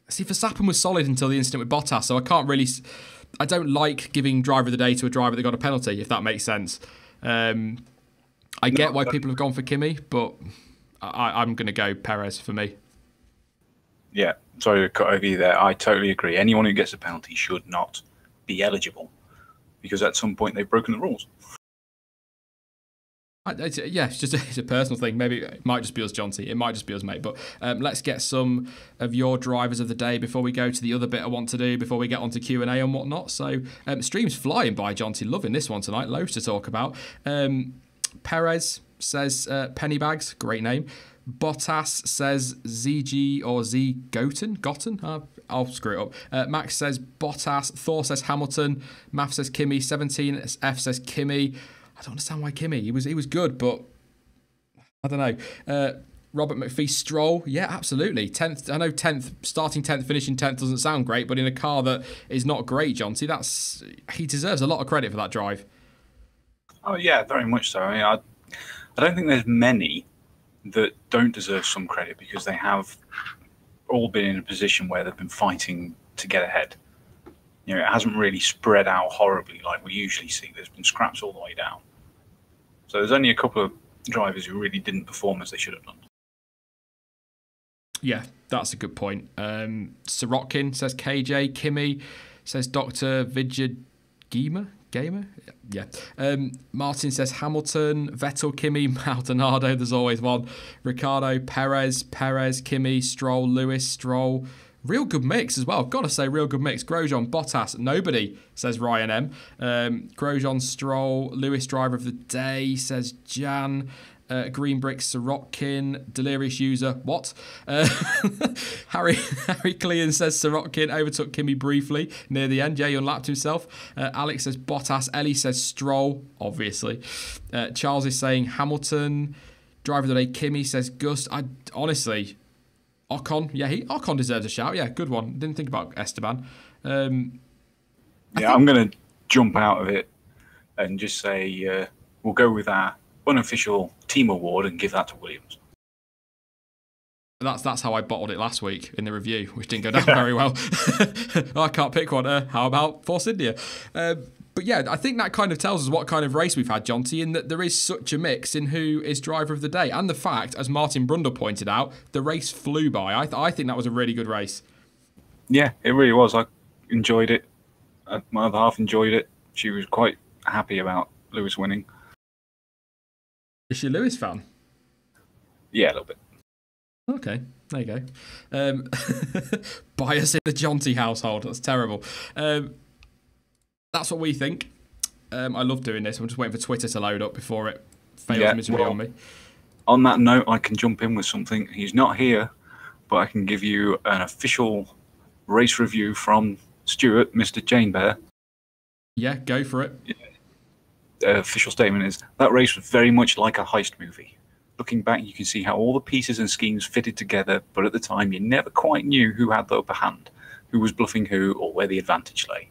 see, Verstappen was solid until the incident with Bottas, so I don't like giving driver of the day to a driver that got a penalty, if that makes sense. I get why people have gone for Kimi, but I'm going to go Perez for me. Yeah, sorry to cut over you there. I totally agree. Anyone who gets a penalty should not be eligible, because at some point they've broken the rules. It's a personal thing. Maybe it might just be us, John T. It might just be us, mate. But let's get some of your drivers of the day before we go to the other bit I want to do, before we get onto Q&A and whatnot. So stream's flying by, John T. Loving this one tonight. Loads to talk about. Perez says Pennybags. Great name. Bottas says ZG or Z Gotten. I'll screw it up. Max says Bottas. Thor says Hamilton. Math says Kimi. 17F says Kimi. I don't understand why Kimi. He was good, but I don't know. Robert McPhee, Stroll. Yeah, absolutely. 10th. I know 10th, starting 10th, finishing 10th doesn't sound great, but in a car that is not great, John T, he deserves a lot of credit for that drive. Oh yeah, very much so. I mean, I don't think there's many that don't deserve some credit, because they have all been in a position where they've been fighting to get ahead. You know, it hasn't really spread out horribly like we usually see. There's been scraps all the way down. So there's only a couple of drivers who really didn't perform as they should have done. Yeah, that's a good point. Sirotkin says KJ. Kimi says Dr. Vidya Gamer? Yeah. Martin says Hamilton. Vettel, Kimi, Maldonado. There's always one. Ricardo, Perez, Kimi, Stroll, Lewis, Stroll. Real good mix as well. I've got to say, real good mix. Grosjean, Bottas, nobody, says Ryan M. Grosjean, Stroll, Lewis, driver of the day, says Jan. Green Brick, Sirotkin, Delirious User, what? Harry Clean says Sirotkin overtook Kimi briefly near the end. Yeah, he unlapped himself. Alex says Bottas. Ellie says Stroll, obviously. Charles is saying Hamilton. Driver of the day, Kimi, says Gust. Honestly, Ocon, yeah, Ocon deserves a shout. Yeah, good one. Didn't think about Esteban. I'm going to jump out of it and just say we'll go with our unofficial team award and give that to Williams. That's how I bottled it last week in the review, which didn't go down very well. I can't pick one. How about Force India? But yeah, I think that kind of tells us what kind of race we've had, John T, in that there is such a mix in who is driver of the day. And the fact, as Martin Brundle pointed out, the race flew by. I think that was a really good race. Yeah, it really was. I enjoyed it. My other half enjoyed it. She was quite happy about Lewis winning. Is she a Lewis fan? Yeah, a little bit. Okay, there you go. Bias in the John T household. That's terrible. That's what we think. I love doing this. I'm just waiting for Twitter to load up before it fails miserably on me. On that note, I can jump in with something. He's not here, but I can give you an official race review from Stuart, Mr. Jane Bear. Yeah, go for it. The official statement is, that race was very much like a heist movie. Looking back, you can see how all the pieces and schemes fitted together, but at the time you never quite knew who had the upper hand, who was bluffing who, or where the advantage lay.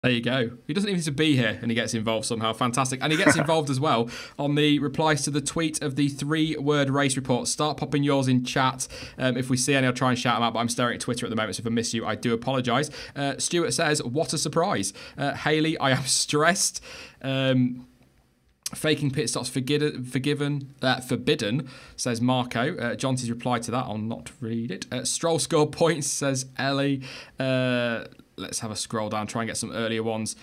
There you go. He doesn't even need to be here, and he gets involved somehow. Fantastic. And he gets involved as well on the replies to the tweet of the 3-word race report. Start popping yours in chat. If we see any, I'll try and shout them out, but I'm staring at Twitter at the moment, so if I miss you, I do apologise. Stuart says, what a surprise. Hayley, I am stressed. Faking pit stops forbidden, says Marco. Jonty's replied to that. I'll not read it. Stroll scored points, says Ellie. Let's have a scroll down, try and get some earlier ones.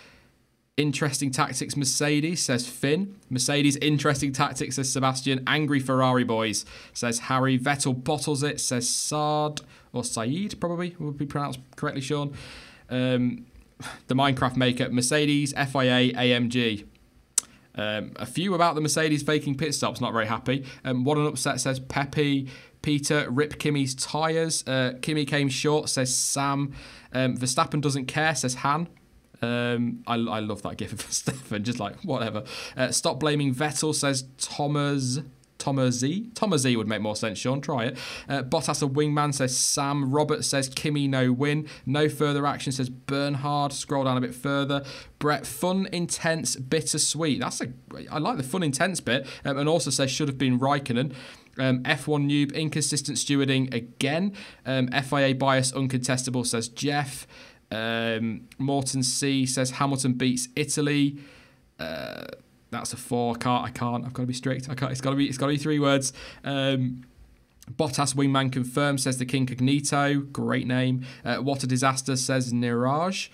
Interesting tactics, Mercedes, says Finn. Mercedes, interesting tactics, says Sebastian. Angry Ferrari boys, says Harry. Vettel bottles it, says Saad, or Saeed, probably, would be pronounced correctly, Sean. The Minecraft maker, Mercedes, FIA, AMG. A few about the Mercedes faking pit stops, not very happy. What an upset, says Pepe. Peter, rip Kimmy's tyres. Kimmy came short, says Sam. Verstappen doesn't care, says Han. I love that gif of Verstappen, just like, whatever. Stop blaming Vettel, says Thomas Z would make more sense, Sean. Try it. Bottas a wingman, says Sam. Robert says Kimmy no win. No further action, says Bernhard. Scroll down a bit further. Brett, fun, intense, bittersweet. I like the fun, intense bit. And also says should have been Raikkonen. F1 noob, inconsistent stewarding again. FIA bias, uncontestable, says Jeff. Morton C says Hamilton beats Italy. That's a 4. I can't. I've got to be strict. I can't. It's got to be 3 words. Bottas wingman confirmed, says the King Cognito. Great name. What a disaster, says Niraj.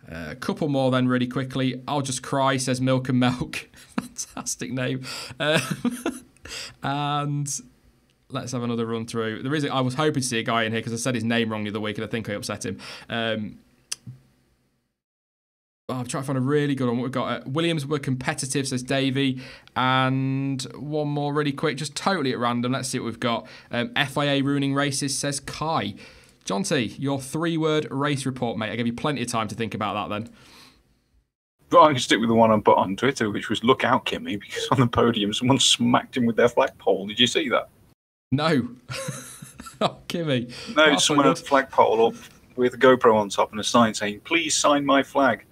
A couple more then really quickly. I'll just cry, says Milk and Milk. Fantastic name. And let's have another run through. I was hoping to see a guy in here because I said his name wrong the other week and I think I upset him. I'm trying to find a really good one. What we've got, Williams were competitive, says Davey. And one more really quick, just totally at random. Let's see what we've got. FIA ruining races, says Kai. Jonty, your 3-word race report, mate. I gave you plenty of time to think about that then. But I can stick with the one I put on Twitter, which was look out, Kimmy, because on the podium someone smacked him with their flagpole. Did you see that? No. Oh, Kimmy. No, someone had a flagpole up with a GoPro on top and a sign saying, please sign my flag.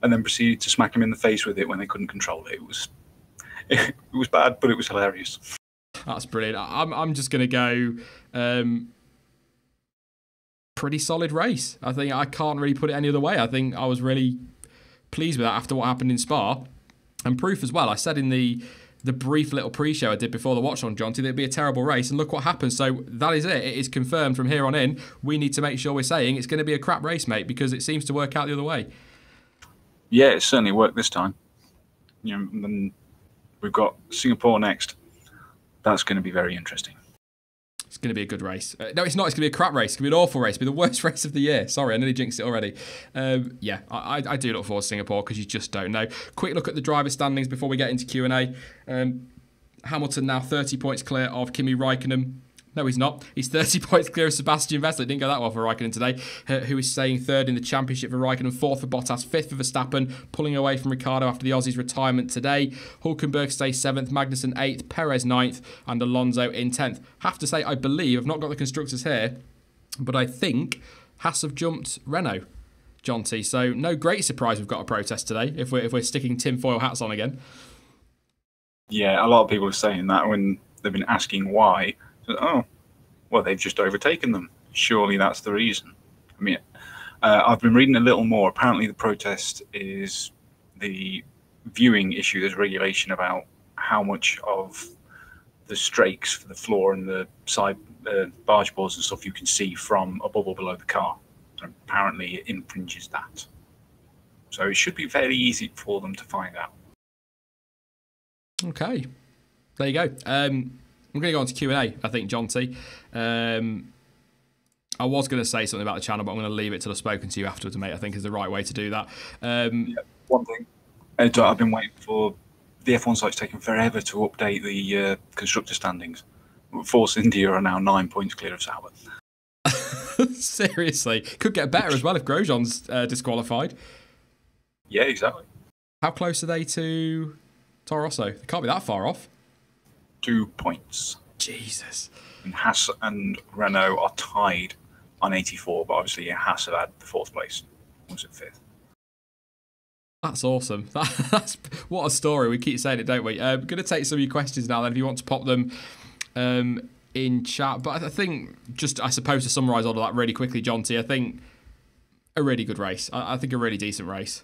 And then proceeded to smack him in the face with it when they couldn't control it. It was bad, but it was hilarious. That's brilliant. I'm just going to go pretty solid race. I think I can't really put it any other way. I think I was really pleased with that after what happened in Spa. And proof as well. I said in the brief little pre-show I did before the watch on Jonty that it'd be a terrible race, and look what happened. So that is it. It is confirmed from here on in. We need to make sure we're saying it's going to be a crap race, mate, because it seems to work out the other way. Yeah, it certainly worked this time. You know, and then we've got Singapore next. That's going to be very interesting. It's going to be a good race. No, it's not. It's going to be a crap race. It's going to be an awful race. It'll be the worst race of the year. Sorry, I nearly jinxed it already. Yeah, I do look forward to Singapore because you just don't know. Quick look at the driver standings before we get into Q&A. Hamilton now 30 points clear of Kimi Raikkonen. No, he's not. He's 30 points clear of Sebastian Vettel. It didn't go that well for Raikkonen today, who is staying 3rd in the championship for Raikkonen, 4th for Bottas, 5th for Verstappen, pulling away from Ricciardo after the Aussie's retirement today. Hulkenberg stays 7th, Magnussen 8th, Perez 9th, and Alonso in 10th. Have to say, I believe, I've not got the constructors here, but I think Haas have jumped Renault, Jonty. So no great surprise we've got a protest today if we're sticking tinfoil hats on again. Yeah, a lot of people are saying that when they've been asking why. Oh, well, they've just overtaken them. Surely that's the reason. I mean, I've been reading a little more. Apparently the protest is the viewing issue. There's regulation about how much of the strakes for the floor and the side barge boards and stuff you can see from a bubble below the car. And apparently it infringes that. So it should be very easy for them to find out. Okay. There you go. I'm going to go on to Q&A, I think, Jonty. I was going to say something about the channel, but I'm going to leave it till I've spoken to you afterwards, mate. I think is the right way to do that. One thing. I've been waiting for the F1 site's taken forever to update the constructor standings. Force India are now 9 points clear of Sauber. Seriously. Could get better as well if Grosjean's disqualified. Yeah, exactly. How close are they to Toro Rosso? They can't be that far off. 2 points. Jesus. And Haas and Renault are tied on 84, but obviously Haas have had the 4th place. Was it 5th? That's awesome. That's what a story. We keep saying it, don't we? I'm going to take some of your questions now then, if you want to pop them in chat. But I think, I suppose to summarise all of that really quickly, John T, I think a really good race. I think a really decent race.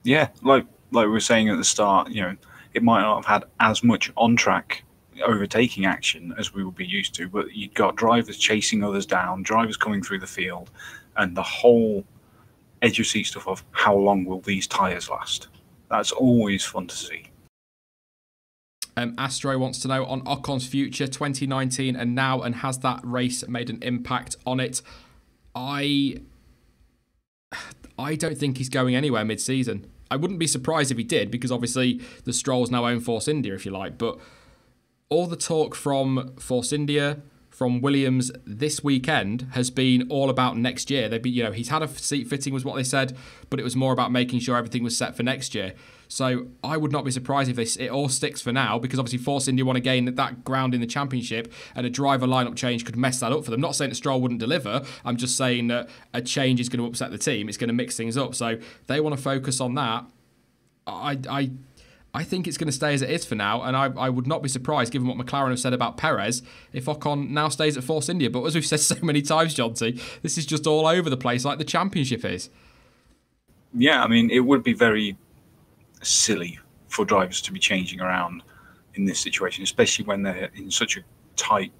Yeah, like we were saying at the start, it might not have had as much on-track overtaking action as we would be used to, but you've got drivers chasing others down, drivers coming through the field, and the whole edge of seat stuff of how long will these tyres last. That's always fun to see. Astro wants to know on Ocon's future 2019 and now, and has that race made an impact on it? I don't think he's going anywhere mid-season. I wouldn't be surprised if he did, because obviously the Strolls now own Force India, if you like. But all the talk from Force India, from Williams this weekend has been all about next year. He's had a seat fitting, was what they said, but it was more about making sure everything was set for next year. So I would not be surprised if it all sticks for now, because obviously Force India want to gain that ground in the championship, and a driver lineup change could mess that up for them. Not saying that Stroll wouldn't deliver. I'm just saying that a change is going to upset the team. It's going to mix things up. So they want to focus on that. I think it's going to stay as it is for now, and I would not be surprised, given what McLaren have said about Perez, if Ocon now stays at Force India. But as we've said so many times, John T, this is just all over the place like the championship is. Yeah, I mean, it would be very silly for drivers to be changing around in this situation, especially when they're in such a tight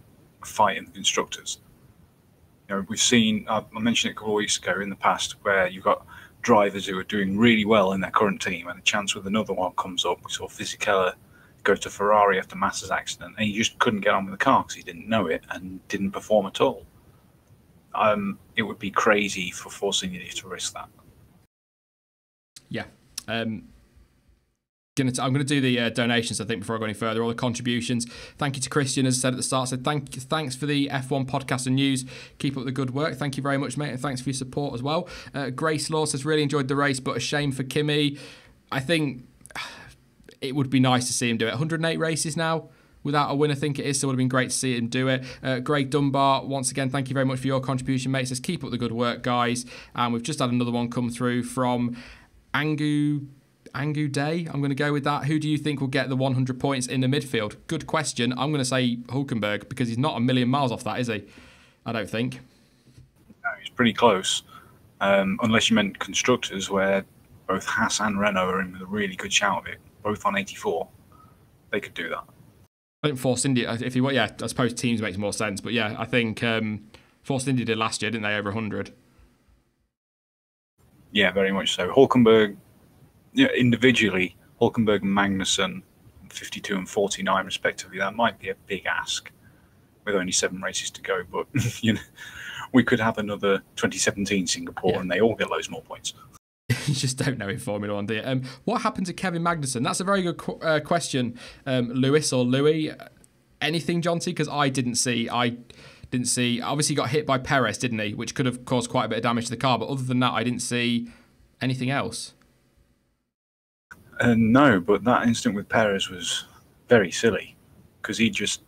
fight in the constructors. We've seen, I mentioned it a couple of weeks ago in the past, where you've got drivers who are doing really well in their current team, and a chance with another one comes up. We saw Fisichella go to Ferrari after Massa's accident, and he just couldn't get on with the car because he didn't know it and didn't perform at all. It would be crazy for Force India to risk that. Yeah. I'm going to do the donations, I think, before I go any further. All the contributions. Thank you to Christian, as I said at the start. So thanks for the F1 podcast and news. Keep up the good work. Thank you very much, mate, and thanks for your support as well. Grace Law says, really enjoyed the race, but a shame for Kimi. I think it would be nice to see him do it. 108 races now without a win, I think it is, so it would have been great to see him do it. Greg Dunbar, once again, thank you very much for your contribution, mate. Says, keep up the good work, guys. And we've just had another one come through from Angu Day. I'm going to go with that. Who do you think will get the 100 points in the midfield? Good question. I'm going to say Hulkenberg, because he's not a million miles off that, is he? I don't think. No, he's pretty close. Unless you meant constructors, where both Haas and Renault are in with a really good shout of it, both on 84. They could do that. I think Force India, I suppose teams makes more sense. But yeah, I think Force India did last year, didn't they? Over 100. Yeah, very much so. Hulkenberg, individually, Hulkenberg and Magnussen, 52 and 49 respectively, that might be a big ask with only 7 races to go. But we could have another 2017 Singapore, and they all get loads more points. You just don't know in Formula 1, do you? What happened to Kevin Magnussen? That's a very good question, Lewis or Louis. Anything, John T? Because I didn't see. Obviously, he got hit by Perez, didn't he? Which could have caused quite a bit of damage to the car. But other than that, I didn't see anything else. No, but that incident with Perez was very silly, because he just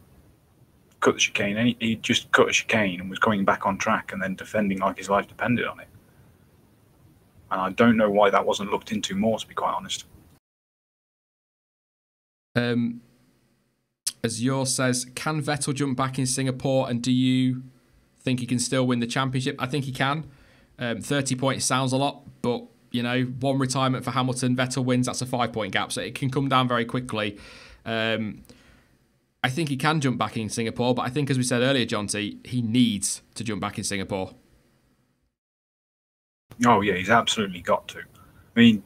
cut the chicane. He just cut a chicane and was coming back on track and then defending like his life depended on it. And I don't know why that wasn't looked into more, to be quite honest. As yours says, can Vettel jump back in Singapore, and do you think he can still win the championship? I think he can. 30 points sounds a lot, but one retirement for Hamilton, Vettel wins, that's a 5-point gap, so it can come down very quickly. I think he can jump back in Singapore, but I think, as we said earlier, John T, he needs to jump back in Singapore. Oh, yeah, he's absolutely got to. I mean,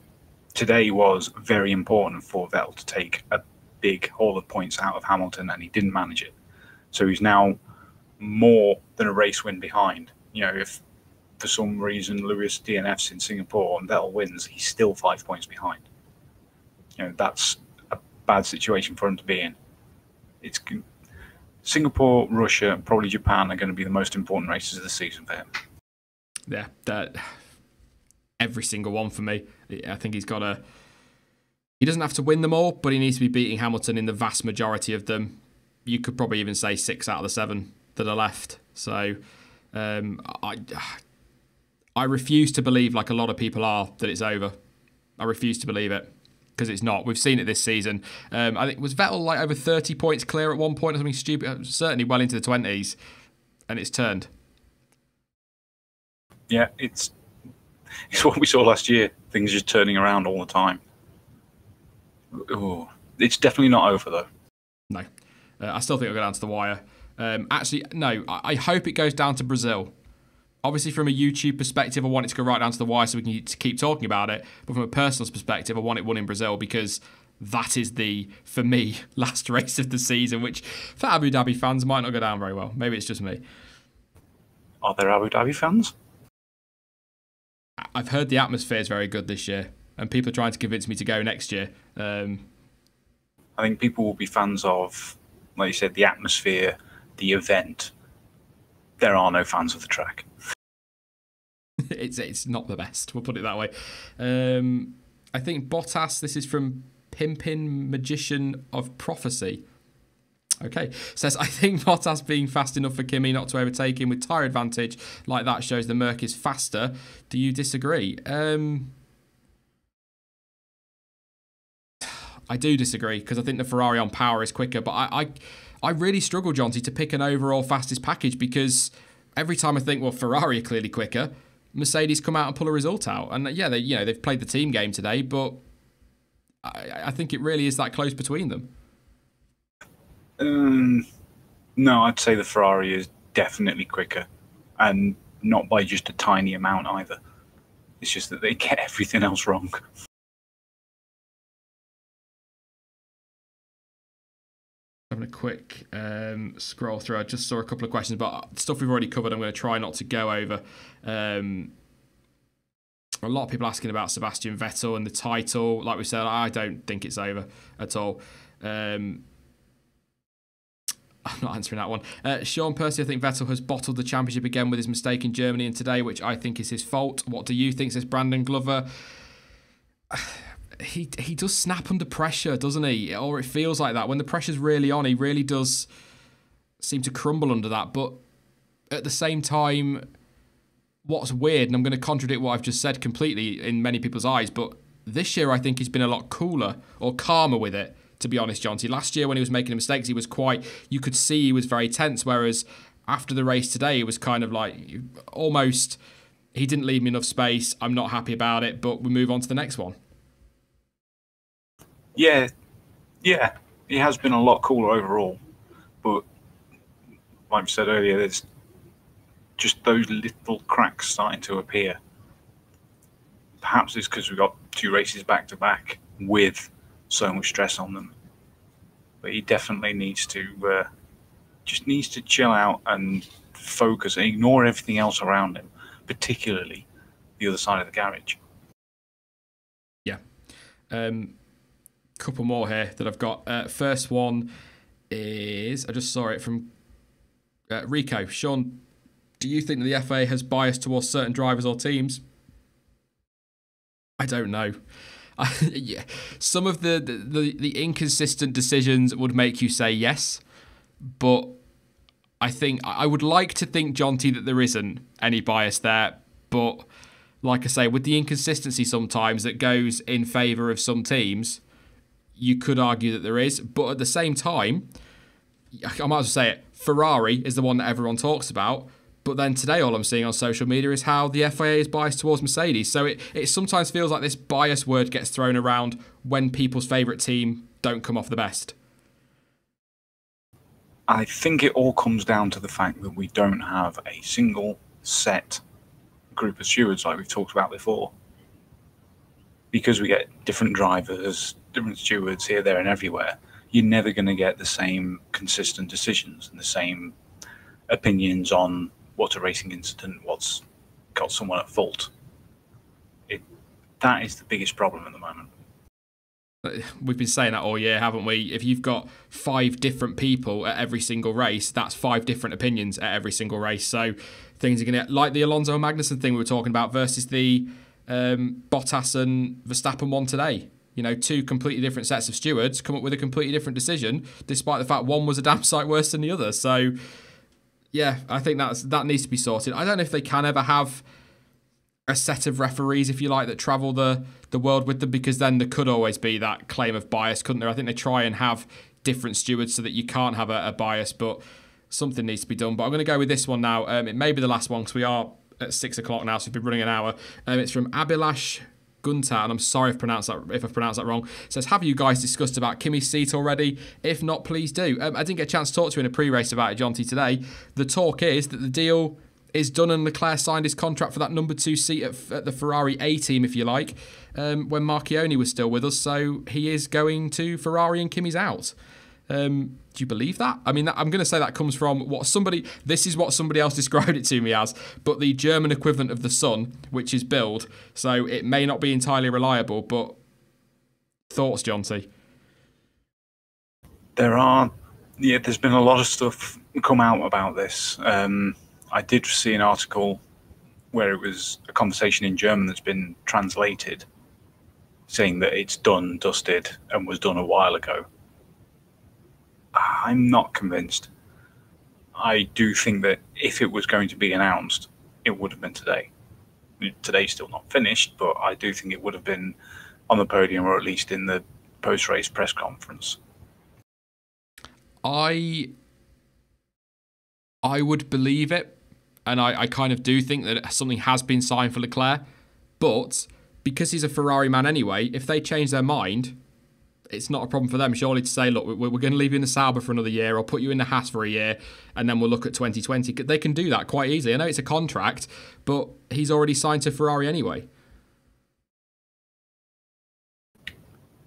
today was very important for Vettel to take a big haul of points out of Hamilton, and he didn't manage it. So he's now more than a race win behind. If for some reason Lewis DNFs in Singapore and Vettel wins, he's still 5 points behind. That's a bad situation for him to be in. It's Singapore, Russia, and probably Japan are going to be the most important races of the season for him. Yeah, every single one for me. I think he doesn't have to win them all, but he needs to be beating Hamilton in the vast majority of them. You could probably even say 6 out of the 7 that are left. So I I refuse to believe, like a lot of people are, that it's over. I refuse to believe it because it's not. We've seen it this season. I think was Vettel like over 30 points clear at one point or something stupid, certainly well into the 20s, and it's turned. Yeah, it's what we saw last year. Things just turning around all the time. Ooh, it's definitely not over though. No, I still think it'll go down to the wire. Actually, no. I hope it goes down to Brazil. Obviously, from a YouTube perspective, I want it to go right down to the wire so we can keep talking about it. But from a personal perspective, I want it won in Brazil because that is the, for me, last race of the season, which for Abu Dhabi fans might not go down very well. Maybe it's just me. Are there Abu Dhabi fans? I've heard the atmosphere is very good this year, and people are trying to convince me to go next year. I think people will be fans of, like you said, the atmosphere, the event. There are no fans of the track. It's not the best, we'll put it that way. I think Bottas, this is from Pimpin Magician of Prophecy. Okay, says, I think Bottas being fast enough for Kimi not to overtake him with tyre advantage like that shows the Merc is faster. Do you disagree? I do disagree because I think the Ferrari on power is quicker, but I really struggle, Jonty, to pick an overall fastest package because every time I think, well, Ferrari are clearly quicker, Mercedes come out and pull a result out. And yeah, they've played the team game today, but I think it really is that close between them. No, I'd say the Ferrari is definitely quicker, and not by just a tiny amount either. It's just that they get everything else wrong. Having a quick scroll through. I just saw a couple of questions, but stuff we've already covered. I'm going to try not to go over. A lot of people asking about Sebastian Vettel and the title. Like we said, I don't think it's over at all. I'm not answering that one. Sean Percy, I think Vettel has bottled the championship again with his mistake in Germany and today, which I think is his fault. What do you think, says Brandon Glover? He does snap under pressure, doesn't he? Or it feels like that. When the pressure's really on, he really does seem to crumble under that. But at the same time, what's weird, and I'm going to contradict what I've just said completely in many people's eyes, but this year I think he's been a lot cooler or calmer with it, to be honest, Jonty. Last year when he was making mistakes, he was you could see he was very tense, whereas after the race today, it was kind of like almost, he didn't leave me enough space, I'm not happy about it, but we move on to the next one. Yeah, he has been a lot cooler overall, but like I said earlier, there's just those little cracks starting to appear. Perhaps it's because we've got 2 races back to back with so much stress on them, but he definitely needs to chill out and focus and ignore everything else around him, particularly the other side of the garage. Yeah. Couple more here that I've got. First one is, I just saw it from Rico. Sean, do you think that the FA has bias towards certain drivers or teams? I don't know. Yeah, some of the inconsistent decisions would make you say yes, but I would like to think, Jonty, that there isn't any bias there, but like I say, with the inconsistency sometimes that goes in favour of some teams, you could argue that there is, but at the same time, I might as well say it, Ferrari is the one that everyone talks about, but then today all I'm seeing on social media is how the FIA is biased towards Mercedes. So it sometimes feels like this bias word gets thrown around when people's favourite team don't come off the best. I think it all comes down to the fact that we don't have a single set group of stewards like we've talked about before. Because we get different drivers, different stewards here, there and everywhere, you're never going to get the same consistent decisions and the same opinions on what's a racing incident, what's got someone at fault. That is the biggest problem at the moment. We've been saying that all year, haven't we? If you've got 5 different people at every single race, that's 5 different opinions at every single race. So things are going to, like the Alonso and Magnussen thing we were talking about versus the Bottas and Verstappen one today. 2 completely different sets of stewards come up with a completely different decision, despite the fact one was a damn sight worse than the other. So, yeah, I think that needs to be sorted. I don't know if they can ever have a set of referees, if you like, that travel the world with them, because then there could always be that claim of bias, couldn't there? I think they try and have different stewards so that you can't have a bias, but something needs to be done. But I'm going to go with this one now. It may be the last one because we are at 6 o'clock now, so we've been running an hour. It's from Abhilash Gunta, and I'm sorry if I've pronounced that wrong. It says, have you guys discussed about Kimi's seat already? If not, please do. I didn't get a chance to talk to you in a pre-race about it, Jonty, today. The talk is that the deal is done and Leclerc signed his contract for that number 2 seat at the Ferrari A team, if you like, when Marchione was still with us. So he is going to Ferrari and Kimi's out. Do you believe that? I mean, I'm going to say that comes from this is what somebody else described it to me as, but the German equivalent of the Sun, which is Bild. So it may not be entirely reliable, but thoughts, Jonty? There's been a lot of stuff come out about this. I did see an article where it was a conversation in German that's been translated, saying that it's done, dusted, and was done a while ago. I'm not convinced. I do think that if it was going to be announced, it would have been today. Today's still not finished, but I do think it would have been on the podium, or at least in the post-race press conference. I would believe it, and I kind of do think that something has been signed for Leclerc, but because he's a Ferrari man anyway, if they change their mind, it's not a problem for them, surely, to say, look, we're going to leave you in the Sauber for another year, or put you in the Haas for a year, and then we'll look at 2020. They can do that quite easily. I know it's a contract, but he's already signed to Ferrari anyway.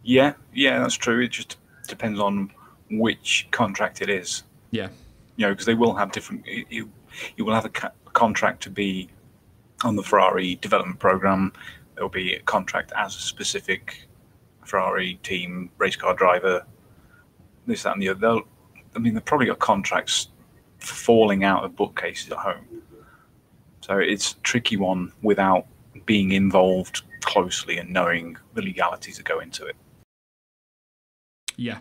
Yeah, that's true. It just depends on which contract it is. Yeah. Because they will have different... You will have a contract to be on the Ferrari development program. There'll be a contract as a specific Ferrari team, race car driver, this, that, and the other. They've probably got contracts falling out of bookcases at home. So it's a tricky one without being involved closely and knowing the legalities that go into it. Yeah.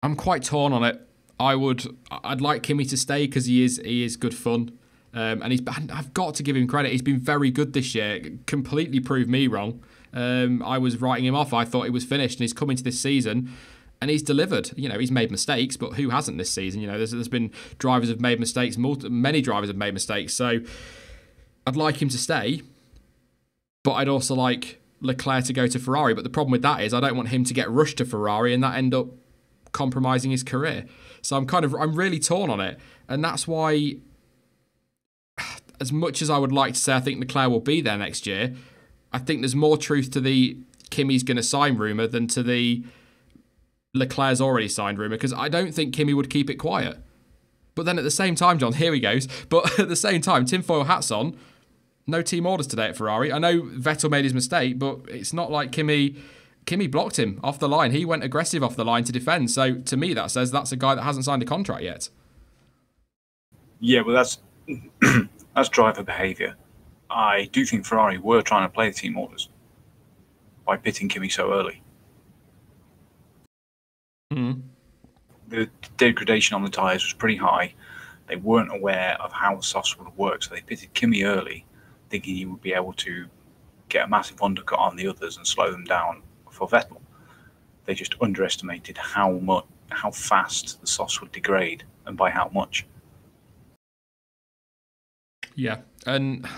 I'm quite torn on it. I'd like Kimi to stay because he is good fun. And I've got to give him credit. He's been very good this year. Completely proved me wrong. I was writing him off. I thought he was finished, and he's come into this season, and he's delivered. He's made mistakes, but who hasn't this season? There's been drivers have made mistakes. Many drivers have made mistakes. So I'd like him to stay, but I'd also like Leclerc to go to Ferrari. But the problem with that is I don't want him to get rushed to Ferrari and that end up compromising his career. So I'm really torn on it, and that's why, as much as I would like to say I think Leclerc will be there next year, I think there's more truth to the Kimi's going to sign rumour than to the Leclerc's already signed rumour, because I don't think Kimi would keep it quiet. But then at the same time, John, here he goes, but at the same time, tinfoil hats on, no team orders today at Ferrari. I know Vettel made his mistake, but it's not like Kimi blocked him off the line. He went aggressive off the line to defend. So to me, that says that's a guy that hasn't signed a contract yet. Yeah, well, that's driver behaviour. I do think Ferrari were trying to play the team orders by pitting Kimi so early. Mm. The degradation on the tyres was pretty high. They weren't aware of how the softs would work, so they pitted Kimi early, thinking he would be able to get a massive undercut on the others and slow them down for Vettel. They just underestimated how fast the softs would degrade, and by how much. Yeah, and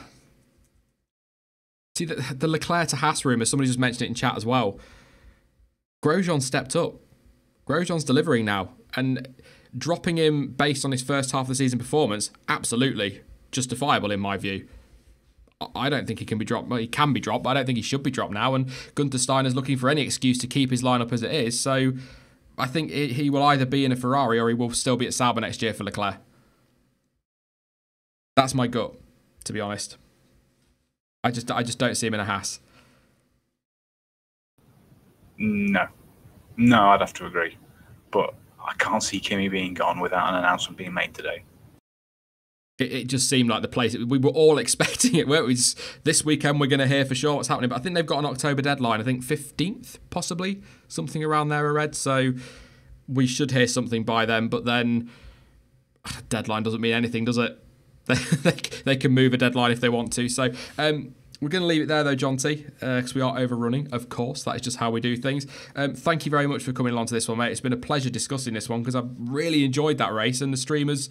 see the Leclerc to Haas rumour, somebody just mentioned it in chat as well. Grosjean stepped up. Grosjean's delivering now, and dropping him based on his first half of the season performance, absolutely justifiable in my view. I don't think he can be dropped. Well, he can be dropped, but I don't think he should be dropped now, and Gunther Steiner's looking for any excuse to keep his lineup as it is, so I think he will either be in a Ferrari or he will still be at Sauber next year for Leclerc. That's my gut, to be honest. I just don't see him in a Haas. No, I'd have to agree. But I can't see Kimi being gone without an announcement being made today. It just seemed like the place. We were all expecting it, weren't we? This weekend we're going to hear for sure what's happening. But I think they've got an October deadline. I think 15th, possibly. Something around there I read. So we should hear something by then. But then, deadline doesn't mean anything, does it? they can move a deadline if they want to. So we're going to leave it there, though, John T, because we are overrunning, of course. That is just how we do things. Thank you very much for coming along to this one, mate. It's been a pleasure discussing this one because I've really enjoyed that race, and the stream has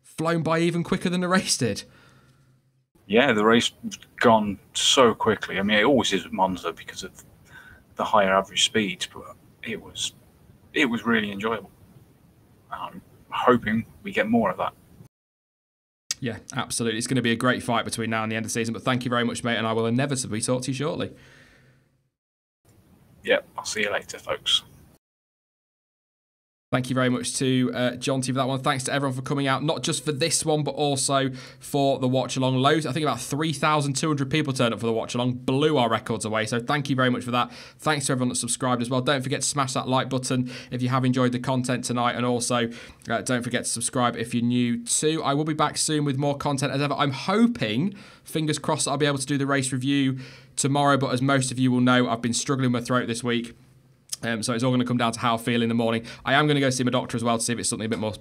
flown by even quicker than the race did. Yeah, the race has gone so quickly. I mean, it always is at Monza because of the higher average speeds, but it was really enjoyable. I'm hoping we get more of that. Yeah, absolutely. It's going to be a great fight between now and the end of the season. But thank you very much, mate, and I will inevitably talk to you shortly. Yep, I'll see you later, folks. Thank you very much to John T for that one. Thanks to everyone for coming out, not just for this one, but also for the watch along. Loads, I think about 3,200 people turned up for the watch along, blew our records away. So thank you very much for that. Thanks to everyone that subscribed as well. Don't forget to smash that like button if you have enjoyed the content tonight, and also don't forget to subscribe if you're new too. I will be back soon with more content as ever. I'm hoping, fingers crossed, I'll be able to do the race review tomorrow. But as most of you will know, I've been struggling with my throat this week. So it's all going to come down to how I feel in the morning. I am going to go see my doctor as well to see if it's something a bit more,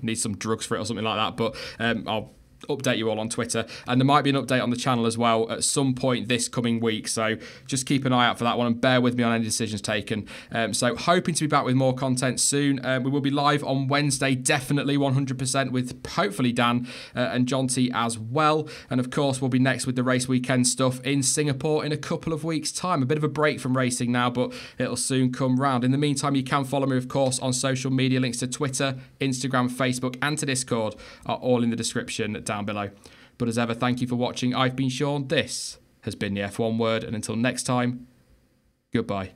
need some drugs for it or something like that. But I'll update you all on Twitter, and there might be an update on the channel as well at some point this coming week, so just keep an eye out for that one and bear with me on any decisions taken. So hoping to be back with more content soon. We will be live on Wednesday, definitely 100%, with hopefully Dan and John T as well, and of course we'll be next with the race weekend stuff in Singapore in a couple of weeks time. A bit of a break from racing now, but it'll soon come round. In the meantime, you can follow me of course on social media. Links to Twitter, Instagram, Facebook and to Discord are all in the description down below. But as ever, thank you for watching. I've been Sean. This has been the F1 Word, and until next time, goodbye.